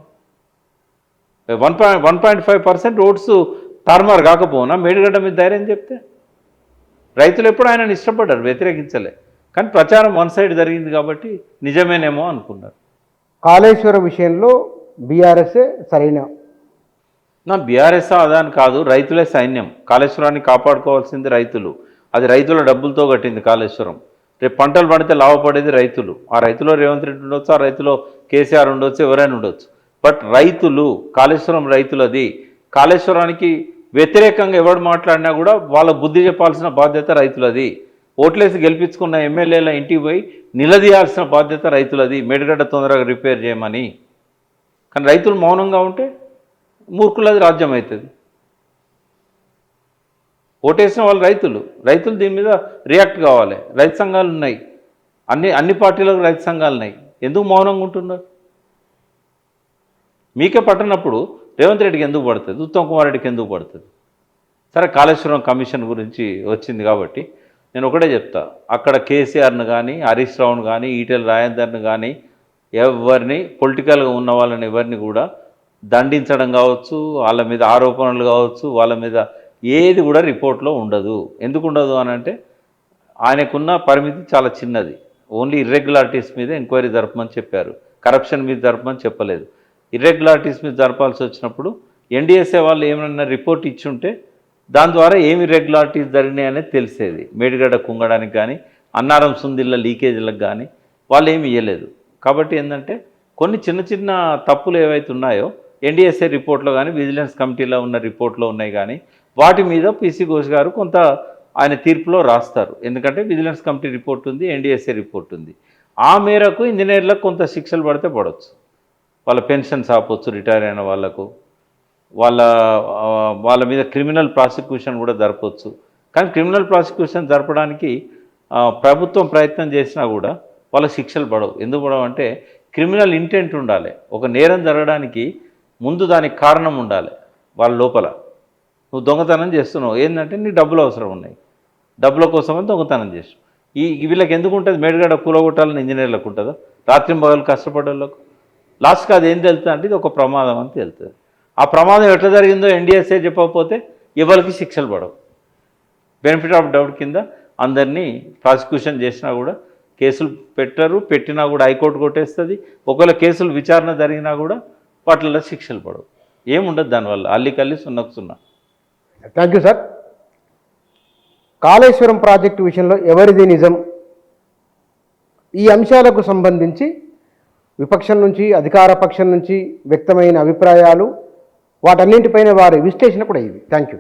1.5% ఓట్స్ తారుమారు కాకపోనా మేడిగడ్డ మీద ధైర్యం చెప్తే రైతులు ఎప్పుడు ఆయనను ఇష్టపడ్డారు, వ్యతిరేకించలే. కానీ ప్రచారం వన్ సైడ్ జరిగింది కాబట్టి నిజమేనేమో అనుకున్నారు. కాళేశ్వరం విషయంలో బీఆర్ఎస్ఏ సరైన నా బీఆర్ఎస్ అదాని కాదు, రైతులే సైన్యం. కాళేశ్వరాన్ని కాపాడుకోవాల్సింది రైతులు. అది రైతుల డబ్బులతో కట్టింది కాళేశ్వరం. రేపు పంటలు పడితే లాభపడేది రైతులు. ఆ రైతులో రేవంత్ రెడ్డి ఉండొచ్చు, ఆ రైతులో కేసీఆర్ ఉండొచ్చు, ఎవరైనా ఉండొచ్చు. బట్ రైతులు, కాళేశ్వరం రైతులది. కాళేశ్వరానికి వ్యతిరేకంగా ఎవడు మాట్లాడినా కూడా వాళ్ళ బుద్ధి చెప్పాల్సిన బాధ్యత రైతులది. ఓట్లేసి గెలిపించుకున్న ఎమ్మెల్యేల ఇంటికి పోయి నిలదీయాల్సిన బాధ్యత రైతులది, మేడిగడ్డ తొందరగా రిపేర్ చేయమని. కానీ రైతులు మౌనంగా ఉంటే మూర్ఖులది రాజ్యం అవుతుంది. ఓటేసిన వాళ్ళు రైతులు దీని మీద రియాక్ట్ కావాలి. రైతు సంఘాలు ఉన్నాయి, అన్ని పార్టీలకు రైతు సంఘాలు ఉన్నాయి. ఎందుకు మౌనంగా ఉంటున్నారు? మీకే పట్టనప్పుడు రేవంత్ రెడ్డికి ఎందుకు పడుతుంది, ఉత్తమ్ కుమార్ రెడ్డికి ఎందుకు పడుతుంది? సరే, కాళేశ్వరం కమిషన్ గురించి వచ్చింది కాబట్టి నేను ఒకటే చెప్తా. అక్కడ కేసీఆర్ను కానీ, హరీష్ రావును కానీ, ఈటెల రాజేందర్ను కానీ, ఎవరిని పొలిటికల్గా ఉన్న వాళ్ళని ఎవరిని కూడా దండించడం కావచ్చు, వాళ్ళ మీద ఆరోపణలు కావచ్చు, వాళ్ళ మీద ఏది కూడా రిపోర్ట్లో ఉండదు. ఎందుకు ఉండదు అని అంటే ఆయనకున్న పరిమితి చాలా చిన్నది. ఓన్లీ ఇర్రెగ్యులారిటీస్ మీద ఎంక్వైరీ జరపమని చెప్పారు, కరప్షన్ మీద జరపమని చెప్పలేదు. ఇర్రెగ్యులారిటీస్ మీద జరపాల్సి వచ్చినప్పుడు ఎన్డీఎస్ఏ వాళ్ళు ఏమైనా రిపోర్ట్ ఇచ్చుంటే దాని ద్వారా ఏమి ఇర్రెగ్యులారిటీస్ జరిగినాయి అనేది తెలిసేది. మేడిగడ్డ కుంగడానికి కానీ, అన్నారం సుందిళ్ళ లీకేజీలకు కానీ వాళ్ళు ఏమి ఇవ్వలేదు. కాబట్టి ఏంటంటే కొన్ని చిన్న చిన్న తప్పులు ఏవైతే ఉన్నాయో ఎన్డీఎస్ఏ రిపోర్ట్లో కానీ, విజిలెన్స్ కమిటీలో ఉన్న రిపోర్ట్లో ఉన్నాయి. కానీ వాటి మీద పీసీ ఘోష్ గారు కొంత ఆయన తీర్పులో రాస్తారు. ఎందుకంటే విజిలెన్స్ కమిటీ రిపోర్ట్ ఉంది, ఎన్డీఎస్ఏ రిపోర్ట్ ఉంది. ఆ మేరకు ఇంజనీర్లకు కొంత శిక్షలు పడితే పడవచ్చు. వాళ్ళ పెన్షన్స్ ఆపొచ్చు, రిటైర్ అయిన వాళ్ళకు, వాళ్ళ మీద క్రిమినల్ ప్రాసిక్యూషన్ కూడా జరపవచ్చు. కానీ క్రిమినల్ ప్రాసిక్యూషన్ జరపడానికి ప్రభుత్వం ప్రయత్నం చేసినా కూడా వాళ్ళ శిక్షలు పడవు. ఎందుకు పడవు అంటే క్రిమినల్ ఇంటెంట్ ఉండాలి. ఒక నేరం జరగడానికి ముందు దానికి కారణం ఉండాలి. వాళ్ళ లోపల నువ్వు దొంగతనం చేస్తున్నావు, ఏంటంటే నీకు డబ్బులు అవసరం ఉన్నాయి, డబ్బుల కోసమని దొంగతనం చేసావు. వీళ్ళకి ఎందుకు ఉంటుంది? మేడిగడ్డ కూలగొట్టాలని ఇంజనీర్లకు ఉంటుందా? రాత్రింబగలు కష్టపడ్డోళ్ళకు లాస్ట్కి అది ఏం తెలుస్తుంది అంటే ఇది ఒక ప్రమాదం అని తెలుస్తుంది. ఆ ప్రమాదం ఎట్లా జరిగిందో ఎన్డీఎస్ఏ చెప్పకపోతే ఎవరికి శిక్షలు పడవు. బెనిఫిట్ ఆఫ్ డౌట్ కింద అందరినీ ప్రాసిక్యూషన్ చేసినా కూడా కేసులు పెట్టినా కూడా హైకోర్టు కొట్టేస్తుంది. ఒకవేళ కేసులు విచారణ జరిగినా కూడా వాటిల్లో శిక్షలు పడవు. ఏముండదు దానివల్ల, అల్లికల్లి సున్నకు సున్నా. Thank you sir. Kaleshwaram project విషయంలో ఎవరిది నిజం, ఈ అంశాలకు సంబంధించి విపక్షం నుంచి, అధికార పక్షం నుంచి వ్యక్తమైన అభిప్రాయాలు, వాటన్నింటిపైన వారి విశ్లేషణ కూడా ఇది. Thank you.